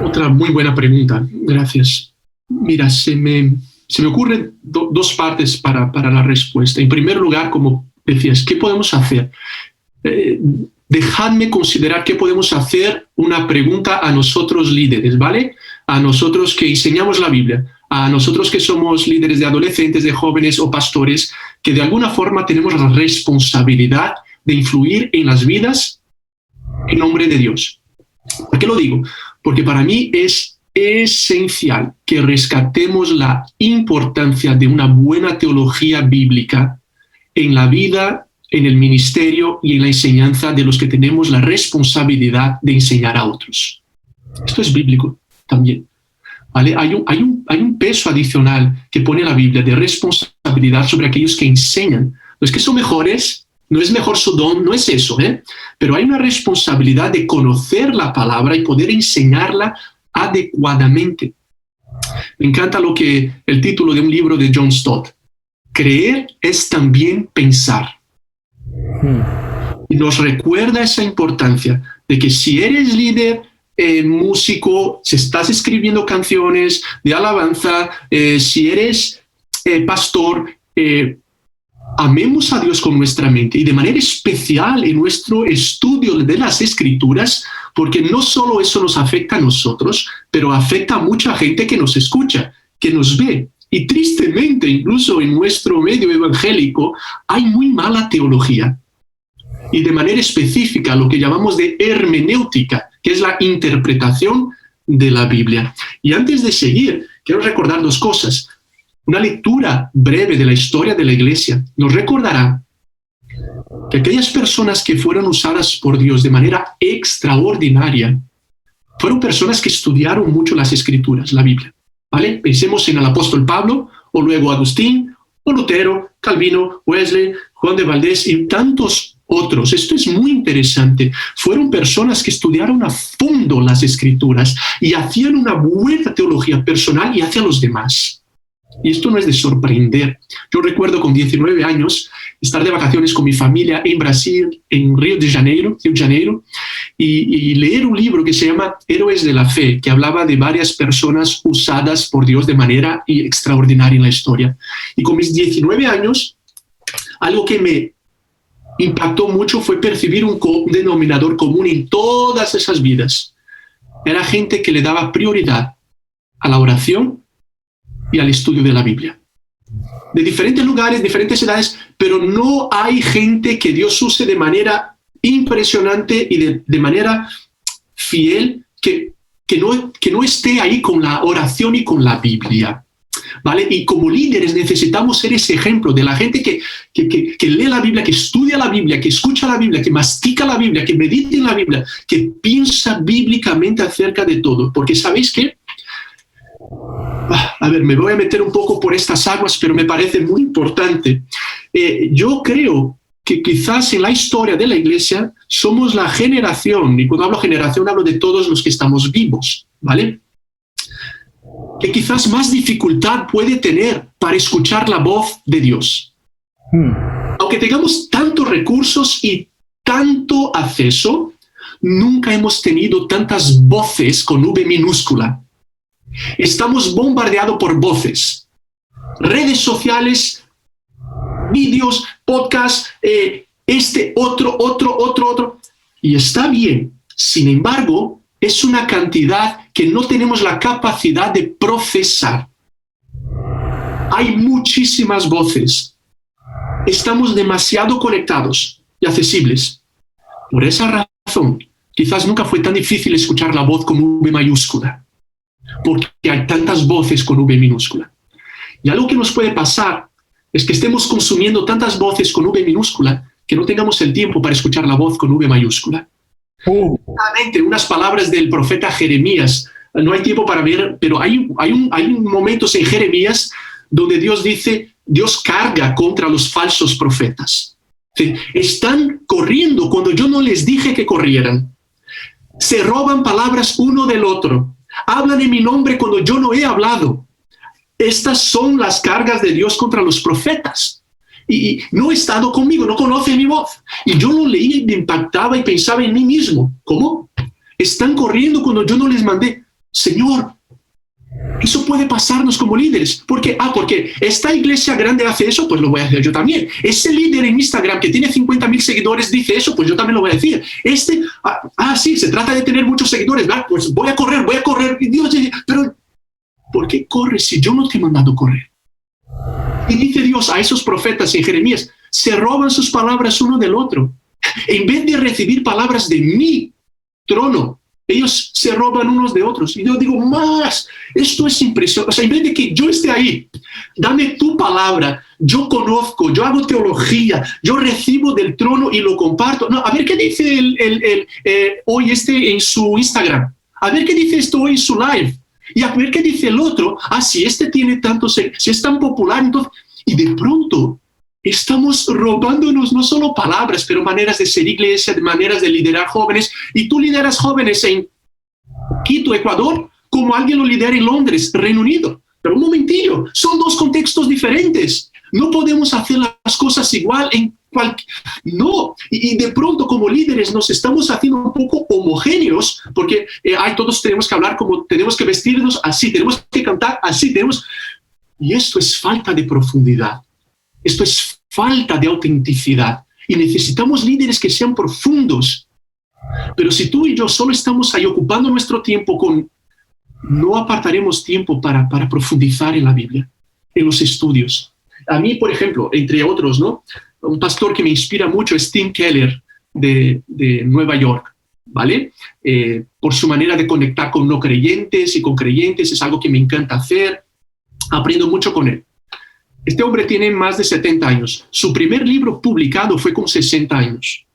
Otra muy buena pregunta, gracias. Mira, se me ocurren dos partes para la respuesta. En primer lugar, como decías, ¿qué podemos hacer? Dejadme considerar qué podemos hacer, una pregunta a nosotros líderes, ¿vale? A nosotros que enseñamos la Biblia, a nosotros que somos líderes de adolescentes, de jóvenes o pastores, que de alguna forma tenemos la responsabilidad de influir en las vidas en nombre de Dios. ¿Por qué lo digo? Porque para mí es esencial que rescatemos la importancia de una buena teología bíblica en la vida, en el ministerio y en la enseñanza de los que tenemos la responsabilidad de enseñar a otros. Esto es bíblico también, ¿vale? Hay un peso adicional que pone la Biblia de responsabilidad sobre aquellos que enseñan. No es que son mejores, no es mejor su don, no es eso, pero hay una responsabilidad de conocer la palabra y poder enseñarla adecuadamente. Me encanta el título de un libro de John Stott. Creer es también pensar. Y nos recuerda esa importancia de que si eres líder, músico, si estás escribiendo canciones de alabanza, si eres pastor, amemos a Dios con nuestra mente y de manera especial en nuestro estudio de las Escrituras, porque no solo eso nos afecta a nosotros, pero afecta a mucha gente que nos escucha, que nos ve. Y tristemente, incluso en nuestro medio evangélico, hay muy mala teología. Y de manera específica, lo que llamamos de hermenéutica, que es la interpretación de la Biblia. Y antes de seguir, quiero recordar dos cosas. Una lectura breve de la historia de la Iglesia nos recordará que aquellas personas que fueron usadas por Dios de manera extraordinaria fueron personas que estudiaron mucho las Escrituras, la Biblia. ¿Vale? Pensemos en el apóstol Pablo, o luego Agustín, o Lutero, Calvino, Wesley, Juan de Valdés y tantos otros. Esto es muy interesante. Fueron personas que estudiaron a fondo las Escrituras y hacían una buena teología personal y hacia los demás. Y esto no es de sorprender. Yo recuerdo con 19 años estar de vacaciones con mi familia en Brasil, en Río de Janeiro, y leer un libro que se llama Héroes de la Fe, que hablaba de varias personas usadas por Dios de manera extraordinaria en la historia. Y con mis 19 años, algo que me impactó mucho fue percibir un denominador común en todas esas vidas. Era gente que le daba prioridad a la oración y al estudio de la Biblia. De diferentes lugares, diferentes edades, pero no hay gente que Dios use de manera impresionante y de manera fiel que no esté ahí con la oración y con la Biblia. ¿Vale? Y como líderes necesitamos ser ese ejemplo de la gente que lee la Biblia, que estudia la Biblia, que escucha la Biblia, que mastica la Biblia, que medita en la Biblia, que piensa bíblicamente acerca de todo. Porque ¿sabéis qué? A ver, me voy a meter un poco por estas aguas, pero me parece muy importante. Yo creo que quizás en la historia de la Iglesia somos la generación, y cuando hablo generación hablo de todos los que estamos vivos, ¿vale? Que quizás más dificultad puede tener para escuchar la voz de Dios. Aunque tengamos tantos recursos y tanto acceso, nunca hemos tenido tantas voces con V minúscula. Estamos bombardeados por voces, redes sociales, vídeos, podcasts, otro. Y está bien. Sin embargo, es una cantidad que no tenemos la capacidad de procesar. Hay muchísimas voces. Estamos demasiado conectados y accesibles. Por esa razón, quizás nunca fue tan difícil escuchar la voz con V mayúscula, porque hay tantas voces con V minúscula. Y algo que nos puede pasar es que estemos consumiendo tantas voces con V minúscula que no tengamos el tiempo para escuchar la voz con V mayúscula. Realmente, unas palabras del profeta Jeremías, no hay tiempo para ver, pero hay momentos en Jeremías donde Dios dice, Dios carga contra los falsos profetas. ¿Sí? Están corriendo cuando yo no les dije que corrieran. Se roban palabras uno del otro. Hablan en mi nombre cuando yo no he hablado. Estas son las cargas de Dios contra los profetas. Y no he estado conmigo, no conoce mi voz. Y yo lo leía y me impactaba y pensaba en mí mismo. ¿Cómo? Están corriendo cuando yo no les mandé. Señor, eso puede pasarnos como líderes. Porque esta iglesia grande hace eso, pues lo voy a hacer yo también. Ese líder en Instagram que tiene 50,000 seguidores dice eso, pues yo también lo voy a decir. Sí, se trata de tener muchos seguidores, ¿verdad? Pues voy a correr. Y Dios dice, pero ¿por qué corres si yo no te he mandado correr? Y dice Dios a esos profetas en Jeremías, se roban sus palabras uno del otro. En vez de recibir palabras de mi trono, ellos se roban unos de otros. Y yo digo, más, esto es impresionante. O sea, en vez de que yo esté ahí, dame tu palabra, yo conozco, yo hago teología, yo recibo del trono y lo comparto. No, a ver qué dice hoy en su Instagram. A ver qué dice esto hoy en su live. Y a ver qué dice el otro. Si este tiene tantos, si es tan popular, entonces... Y de pronto estamos robándonos no solo palabras, pero maneras de ser iglesia, maneras de liderar jóvenes. Y tú lideras jóvenes en Quito, Ecuador, como alguien lo lidera en Londres, Reino Unido. Pero un momentillo, son dos contextos diferentes. No podemos hacer las cosas igual en No, y de pronto como líderes nos estamos haciendo un poco homogéneos, porque todos tenemos que hablar como, tenemos que vestirnos así, tenemos que cantar así, y esto es falta de profundidad, esto es falta de autenticidad, y necesitamos líderes que sean profundos. Pero si tú y yo solo estamos ahí ocupando nuestro tiempo no apartaremos tiempo para profundizar en la Biblia, en los estudios. A mí, por ejemplo, entre otros, ¿no? Un pastor que me inspira mucho es Tim Keller de Nueva York, ¿vale? Por su manera de conectar con no creyentes y con creyentes, es algo que me encanta hacer. Aprendo mucho con él. Este hombre tiene más de 70 años. Su primer libro publicado fue con 60 años.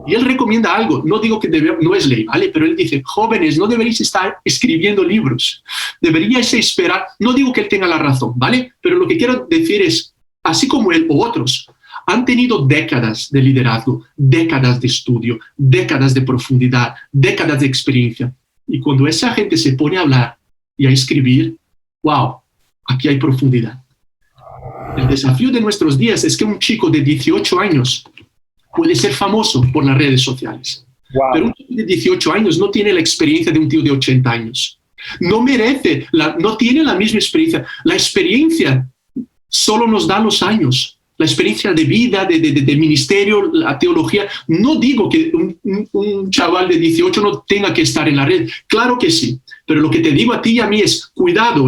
Y él recomienda algo, no digo que no es ley, ¿vale? Pero él dice, jóvenes, no deberéis estar escribiendo libros, deberíais esperar, no digo que él tenga la razón, ¿vale? Pero lo que quiero decir es, así como él o otros, han tenido décadas de liderazgo, décadas de estudio, décadas de profundidad, décadas de experiencia. Y cuando esa gente se pone a hablar y a escribir, wow, aquí hay profundidad. El desafío de nuestros días es que un chico de 18 años puede ser famoso por las redes sociales. Wow. Pero un chico de 18 años no tiene la experiencia de un tío de 80 años. No tiene la misma experiencia. La experiencia solo nos da los años. La experiencia de vida, de ministerio, la teología. No digo que un chaval de 18 no tenga que estar en la red. Claro que sí. Pero lo que te digo a ti y a mí es, cuidado,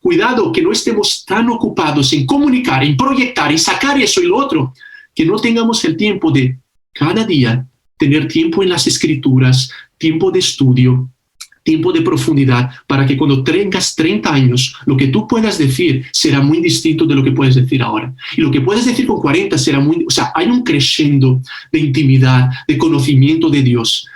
Cuidado que no estemos tan ocupados en comunicar, en proyectar, en sacar eso y lo otro, que no tengamos el tiempo de cada día tener tiempo en las escrituras, tiempo de estudio, tiempo de profundidad, para que cuando tengas 30 años, lo que tú puedas decir será muy distinto de lo que puedes decir ahora. Y lo que puedes decir con 40 será muy... O sea, hay un crescendo de intimidad, de conocimiento de Dios,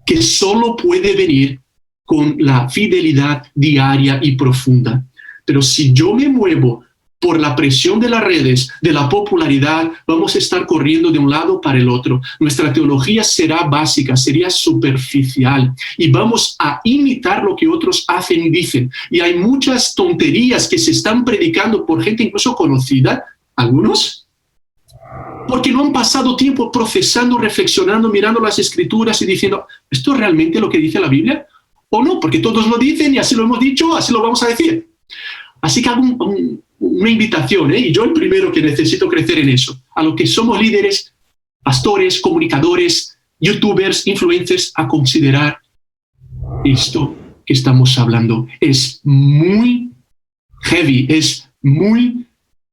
que solo puede venir con la fidelidad diaria y profunda. Pero si yo me muevo por la presión de las redes, de la popularidad, vamos a estar corriendo de un lado para el otro. Nuestra teología será básica, sería superficial y vamos a imitar lo que otros hacen y dicen. Y hay muchas tonterías que se están predicando por gente incluso conocida, algunos, porque no han pasado tiempo procesando, reflexionando, mirando las escrituras y diciendo, ¿esto es realmente lo que dice la Biblia? ¿O no? Porque todos lo dicen y así lo hemos dicho, así lo vamos a decir. Así que hago una invitación, y yo el primero que necesito crecer en eso, a los que somos líderes, pastores, comunicadores, youtubers, influencers, a considerar esto que estamos hablando. Es muy heavy, es muy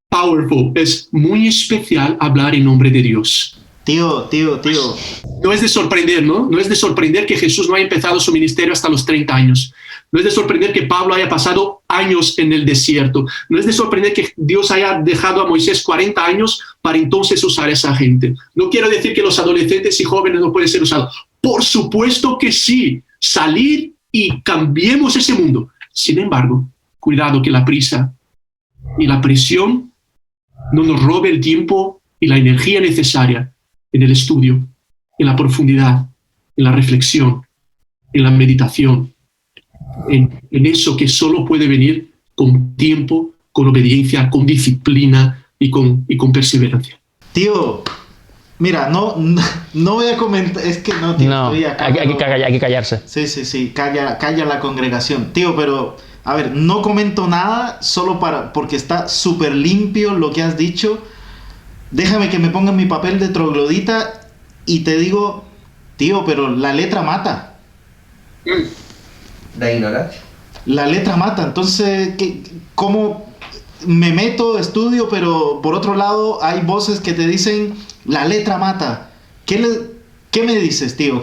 powerful, es muy especial hablar en nombre de Dios. Tío. No es de sorprender, ¿no? No es de sorprender que Jesús no haya empezado su ministerio hasta los 30 años. No es de sorprender que Pablo haya pasado años en el desierto. No es de sorprender que Dios haya dejado a Moisés 40 años para entonces usar a esa gente. No quiero decir que los adolescentes y jóvenes no pueden ser usados. Por supuesto que sí. Salir y cambiemos ese mundo. Sin embargo, cuidado que la prisa y la presión no nos robe el tiempo y la energía necesaria en el estudio, en la profundidad, en la reflexión, en la meditación, en eso que solo puede venir con tiempo, con obediencia, con disciplina y con perseverancia. Tío, mira, no voy a comentar, es que no, tío. No, hay que callarse. Sí, calla la congregación. Tío, pero, a ver, no comento nada solo porque está súper limpio lo que has dicho. Déjame que me ponga en mi papel de troglodita y te digo, tío, pero la letra mata. ¿De ignorancia? La letra mata, entonces, ¿cómo me meto, estudio, pero por otro lado hay voces que te dicen, la letra mata? ¿Qué me dices, tío,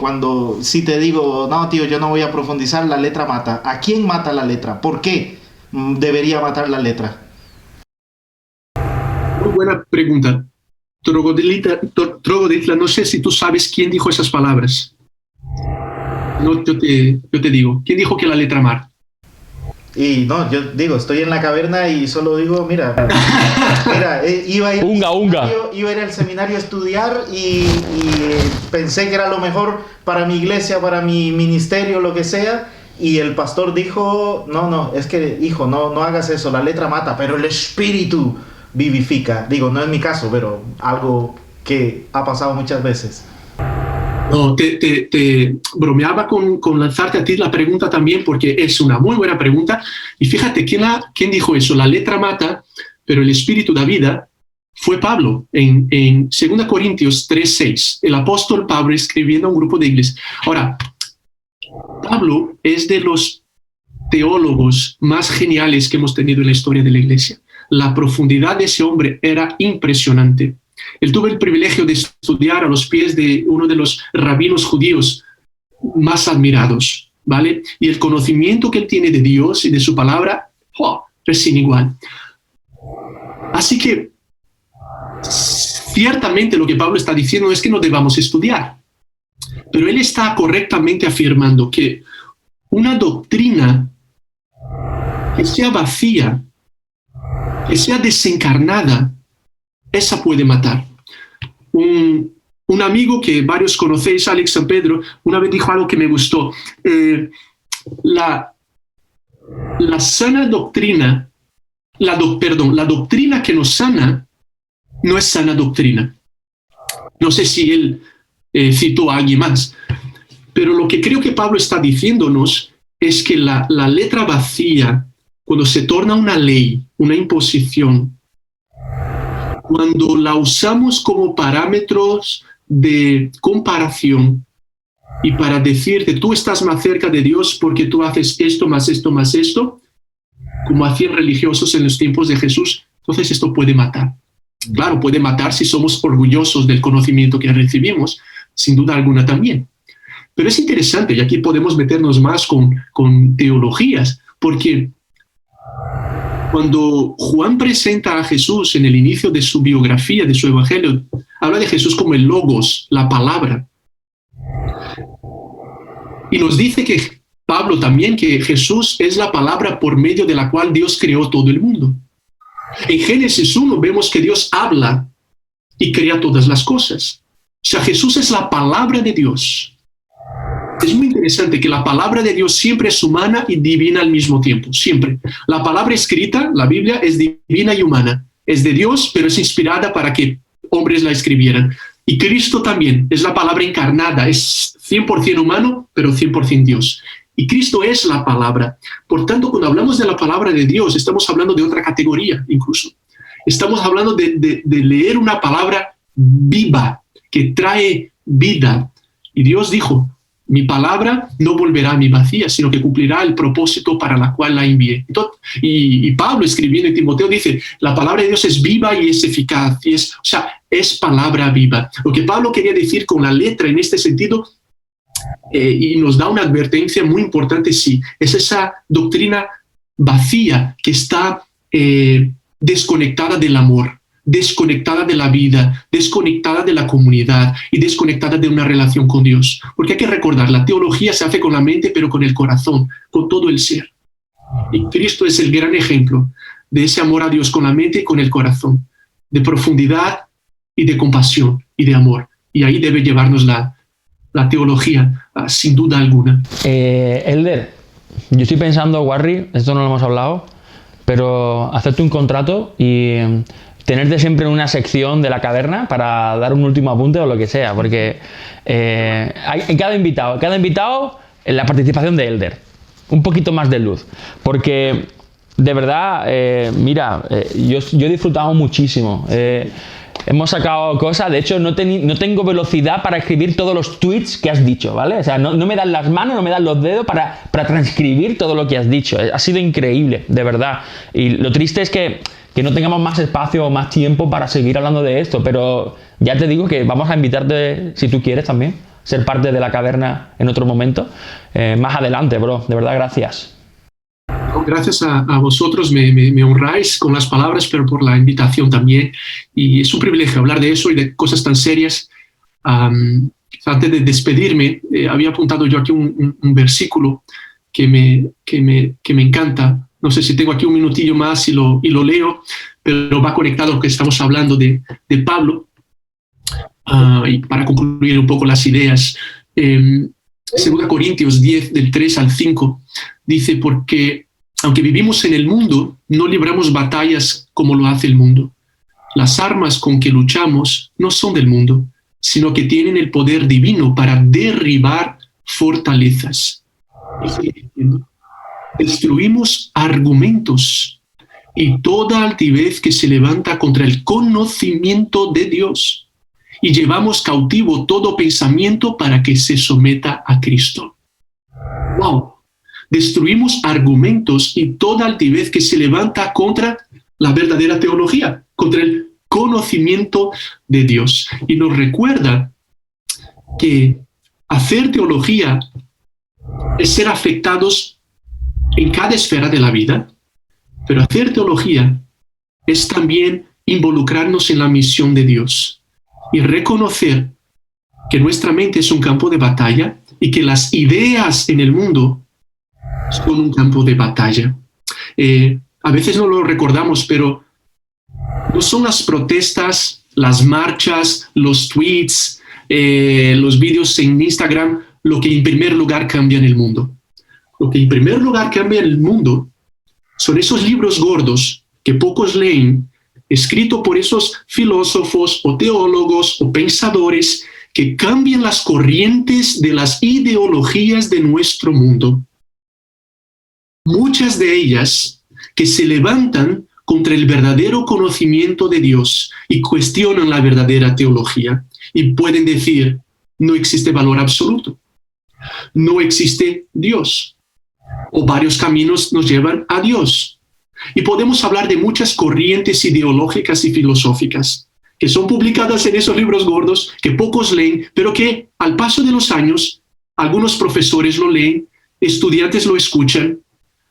si te digo, no, tío, yo no voy a profundizar, la letra mata? ¿A quién mata la letra? ¿Por qué debería matar la letra? Muy buena pregunta. Troglodita, no sé si tú sabes quién dijo esas palabras. No, yo te digo, ¿quién dijo que la letra mata? Y no, yo digo, estoy en la caverna y solo digo, mira, iba a ir al seminario a estudiar y pensé que era lo mejor para mi iglesia, para mi ministerio, lo que sea, y el pastor dijo, no, es que, hijo, no hagas eso, la letra mata, pero el espíritu vivifica. Digo, no es mi caso, pero algo que ha pasado muchas veces. No, te bromeaba con lanzarte a ti la pregunta también, porque es una muy buena pregunta. Y fíjate, ¿quién dijo eso? La letra mata, pero el espíritu da vida. Fue Pablo en 2 Corintios 3:6. El apóstol Pablo escribiendo a un grupo de iglesias. Ahora, Pablo es de los teólogos más geniales que hemos tenido en la historia de la iglesia. La profundidad de ese hombre era impresionante. Él tuvo el privilegio de estudiar a los pies de uno de los rabinos judíos más admirados, ¿vale? Y el conocimiento que él tiene de Dios y de su palabra, es sin igual. Así que, ciertamente lo que Pablo está diciendo es que no debamos estudiar, pero él está correctamente afirmando que una doctrina que sea vacía, que sea desencarnada, esa puede matar. Un amigo que varios conocéis, Alex San Pedro, una vez dijo algo que me gustó. La sana doctrina, la doctrina que nos sana no es sana doctrina. No sé si él citó a alguien más, pero lo que creo que Pablo está diciéndonos es que la letra vacía, cuando se torna una ley, una imposición, cuando la usamos como parámetros de comparación y para decirte, tú estás más cerca de Dios porque tú haces esto, más esto, más esto, como hacían religiosos en los tiempos de Jesús, entonces esto puede matar. Claro, puede matar si somos orgullosos del conocimiento que recibimos, sin duda alguna también. Pero es interesante, y aquí podemos meternos más con teologías, porque cuando Juan presenta a Jesús en el inicio de su biografía, de su evangelio, habla de Jesús como el Logos, la palabra. Y nos dice que Pablo también que Jesús es la palabra por medio de la cual Dios creó todo el mundo. En Génesis 1 vemos que Dios habla y crea todas las cosas. O sea, Jesús es la palabra de Dios. Es muy interesante que la palabra de Dios siempre es humana y divina al mismo tiempo, siempre. La palabra escrita, la Biblia, es divina y humana. Es de Dios, pero es inspirada para que hombres la escribieran. Y Cristo también es la palabra encarnada, es 100% humano, pero 100% Dios. Y Cristo es la palabra. Por tanto, cuando hablamos de la palabra de Dios, estamos hablando de otra categoría incluso. Estamos hablando de leer una palabra viva, que trae vida. Y Dios dijo, mi palabra no volverá a mí vacía, sino que cumplirá el propósito para la cual la envié. Entonces, y Pablo escribiendo en Timoteo dice, la palabra de Dios es viva y es eficaz, es palabra viva. Lo que Pablo quería decir con la letra en este sentido, y nos da una advertencia muy importante, sí, es esa doctrina vacía que está desconectada del amor, desconectada de la vida, desconectada de la comunidad y desconectada de una relación con Dios. Porque hay que recordar, la teología se hace con la mente, pero con el corazón, con todo el ser. Y Cristo es el gran ejemplo de ese amor a Dios con la mente y con el corazón, de profundidad y de compasión y de amor. Y ahí debe llevarnos la teología, sin duda alguna. Elder, yo estoy pensando, Warri, esto no lo hemos hablado, pero hacerte un contrato y tenerte siempre en una sección de la caverna para dar un último apunte o lo que sea, porque hay en cada invitado en la participación de Elder, un poquito más de luz, porque de verdad, yo he disfrutado muchísimo. Hemos sacado cosas, de hecho no tengo velocidad para escribir todos los tweets que has dicho, ¿vale? O sea, no me dan las manos, no me dan los dedos para transcribir todo lo que has dicho. Ha sido increíble, de verdad. Y lo triste es que no tengamos más espacio o más tiempo para seguir hablando de esto, pero ya te digo que vamos a invitarte, si tú quieres también, ser parte de la caverna en otro momento. Más adelante, bro. De verdad, gracias. Gracias a vosotros, me honráis con las palabras, pero por la invitación también. Y es un privilegio hablar de eso y de cosas tan serias. Antes de despedirme, había apuntado yo aquí un versículo que me encanta. No sé si tengo aquí un minutillo más y lo leo, pero va conectado a lo que estamos hablando de Pablo. Y para concluir un poco las ideas, 2 Corintios 10, del 3 al 5, dice, porque aunque vivimos en el mundo, no libramos batallas como lo hace el mundo. las armas con que luchamos no son del mundo, sino que tienen el poder divino para derribar fortalezas. Destruimos argumentos y toda altivez que se levanta contra el conocimiento de Dios, y llevamos cautivo todo pensamiento para que se someta a Cristo. ¡Wow! Destruimos argumentos y toda altivez que se levanta contra la verdadera teología, contra el conocimiento de Dios. Y nos recuerda que hacer teología es ser afectados en cada esfera de la vida, pero hacer teología es también involucrarnos en la misión de Dios y reconocer que nuestra mente es un campo de batalla y que las ideas en el mundo son un campo de batalla. A veces no lo recordamos, pero no son las protestas, las marchas, los tweets, los vídeos en Instagram lo que en primer lugar cambia en el mundo. Lo que en primer lugar cambia en el mundo son esos libros gordos que pocos leen, escritos por esos filósofos o teólogos o pensadores que cambian las corrientes de las ideologías de nuestro mundo. Muchas de ellas que se levantan contra el verdadero conocimiento de Dios y cuestionan la verdadera teología y pueden decir, no existe valor absoluto, no existe Dios, o varios caminos nos llevan a Dios. Y podemos hablar de muchas corrientes ideológicas y filosóficas que son publicadas en esos libros gordos que pocos leen, pero que al paso de los años algunos profesores lo leen, estudiantes lo escuchan,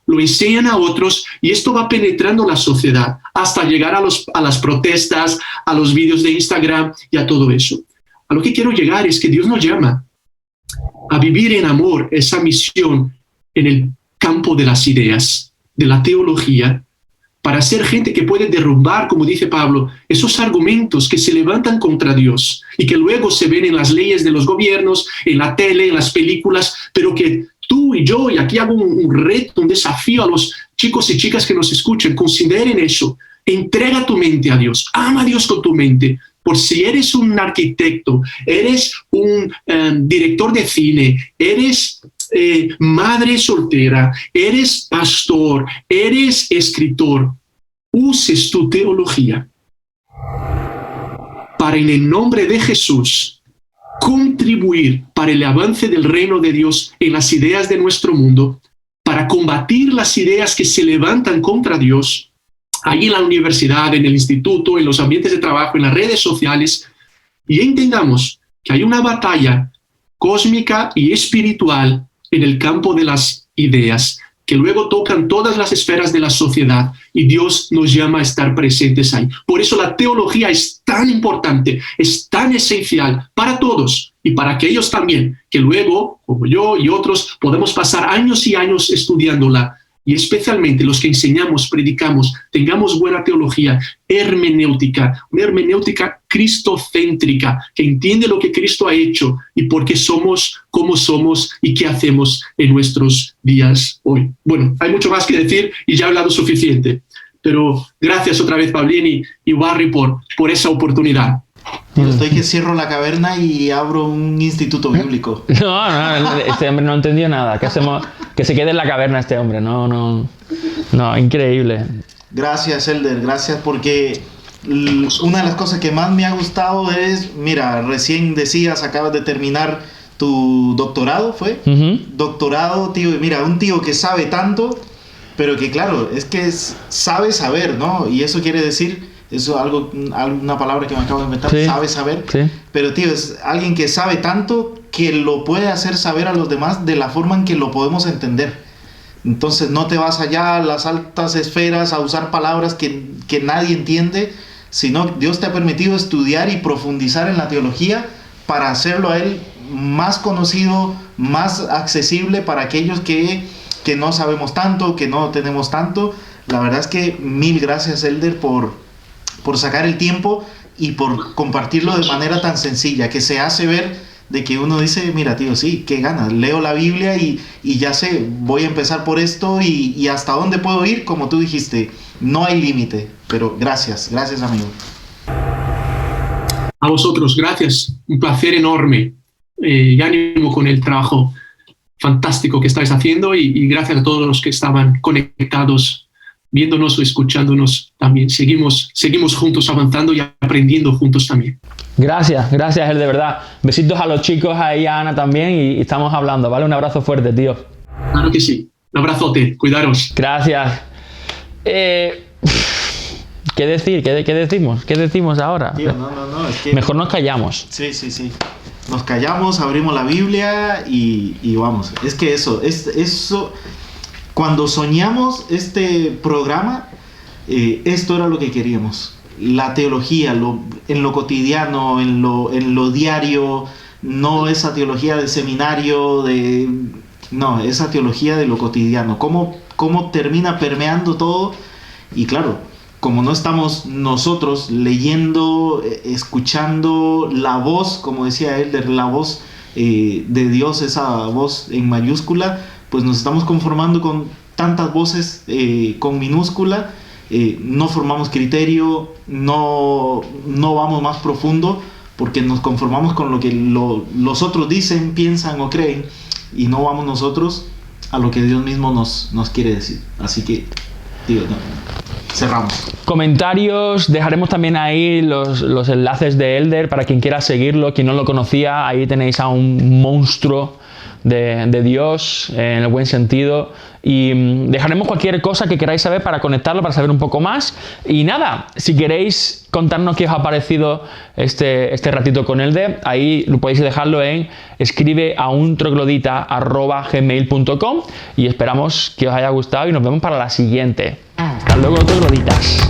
lo enseñan a otros, y esto va penetrando la sociedad hasta llegar a las protestas, a los vídeos de Instagram y a todo eso. A lo que quiero llegar es que Dios nos llama a vivir en amor esa misión en el campo de las ideas, de la teología, para ser gente que puede derrumbar, como dice Pablo, esos argumentos que se levantan contra Dios y que luego se ven en las leyes de los gobiernos, en la tele, en las películas, pero que tú y yo, y aquí hago un reto, un desafío a los chicos y chicas que nos escuchen, consideren eso. Entrega tu mente a Dios, ama a Dios con tu mente. Por si eres un arquitecto, eres un director de cine, eres madre soltera, eres pastor, eres escritor, uses tu teología para, en el nombre de Jesús, contribuir para el avance del reino de Dios en las ideas de nuestro mundo, para combatir las ideas que se levantan contra Dios, ahí en la universidad, en el instituto, en los ambientes de trabajo, en las redes sociales, y entendamos que hay una batalla cósmica y espiritual en el campo de las ideas, que luego tocan todas las esferas de la sociedad, y Dios nos llama a estar presentes ahí. Por eso la teología es tan importante, es tan esencial para todos, y para aquellos también, que luego, como yo y otros, podemos pasar años y años estudiándola, y especialmente los que enseñamos, predicamos, tengamos buena teología, hermenéutica, una hermenéutica cristocéntrica, que entiende lo que Cristo ha hecho y por qué somos como somos y qué hacemos en nuestros días hoy. Bueno, hay mucho más que decir y ya he hablado suficiente, pero gracias otra vez, Pablín y Barry, por esa oportunidad. Estoy que cierro la caverna y abro un instituto bíblico. No, este hombre no entendió nada. ¿Qué hacemos? Que se quede en la caverna este hombre. No, increíble. Gracias, Elder, gracias, porque una de las cosas que más me ha gustado es, mira, recién decías, acabas de terminar tu doctorado, ¿fue? Doctorado, tío, mira, un tío que sabe tanto, pero que claro, es que sabe saber, ¿no? Y eso quiere decir... Eso es una palabra que me acabo de inventar, sí, sabe saber. Sí. Pero tío, es alguien que sabe tanto que lo puede hacer saber a los demás de la forma en que lo podemos entender. Entonces no te vas allá a las altas esferas a usar palabras que nadie entiende, sino Dios te ha permitido estudiar y profundizar en la teología para hacerlo a Él más conocido, más accesible para aquellos que no sabemos tanto, que no tenemos tanto. La verdad es que mil gracias, Elder, por sacar el tiempo y por compartirlo de manera tan sencilla, que se hace ver de que uno dice, mira tío, sí, qué ganas, leo la Biblia y ya sé, voy a empezar por esto y hasta dónde puedo ir, como tú dijiste, no hay límite, pero gracias amigo. A vosotros, gracias. Un placer enorme. Y ánimo con el trabajo fantástico que estáis haciendo y gracias a todos los que estaban conectados, viéndonos o escuchándonos también. Seguimos juntos avanzando y aprendiendo juntos también. Gracias, él, de verdad. Besitos a los chicos, ahí a Ana también y estamos hablando, ¿vale? Un abrazo fuerte, tío. Claro que sí. Un abrazote. Cuidaros. Gracias. ¿Qué decir? ¿Qué decimos? ¿Qué decimos ahora? Tío, no, es que... Mejor nos callamos. Sí. Nos callamos, abrimos la Biblia y vamos. Es que eso, cuando soñamos este programa, esto era lo que queríamos. La teología, en lo cotidiano, en lo diario, no esa teología de seminario, no, esa teología de lo cotidiano. Cómo termina permeando todo. Y claro, como no estamos nosotros leyendo, escuchando la voz, como decía Elder, la voz de Dios, esa voz en mayúscula, pues nos estamos conformando con tantas voces con minúscula, no formamos criterio, no vamos más profundo, porque nos conformamos con lo que los otros dicen, piensan o creen, y no vamos nosotros a lo que Dios mismo nos quiere decir. Así que, tío, cerramos. Comentarios, dejaremos también ahí los enlaces de Elder para quien quiera seguirlo, quien no lo conocía. Ahí tenéis a un monstruo de Dios en el buen sentido, y dejaremos cualquier cosa que queráis saber para conectarlo, para saber un poco más. Y nada, si queréis contarnos qué os ha parecido este ratito con Elder, ahí lo podéis dejarlo en escribeauntroglodita@gmail.com, y esperamos que os haya gustado y nos vemos para la siguiente. Hasta luego, trogloditas.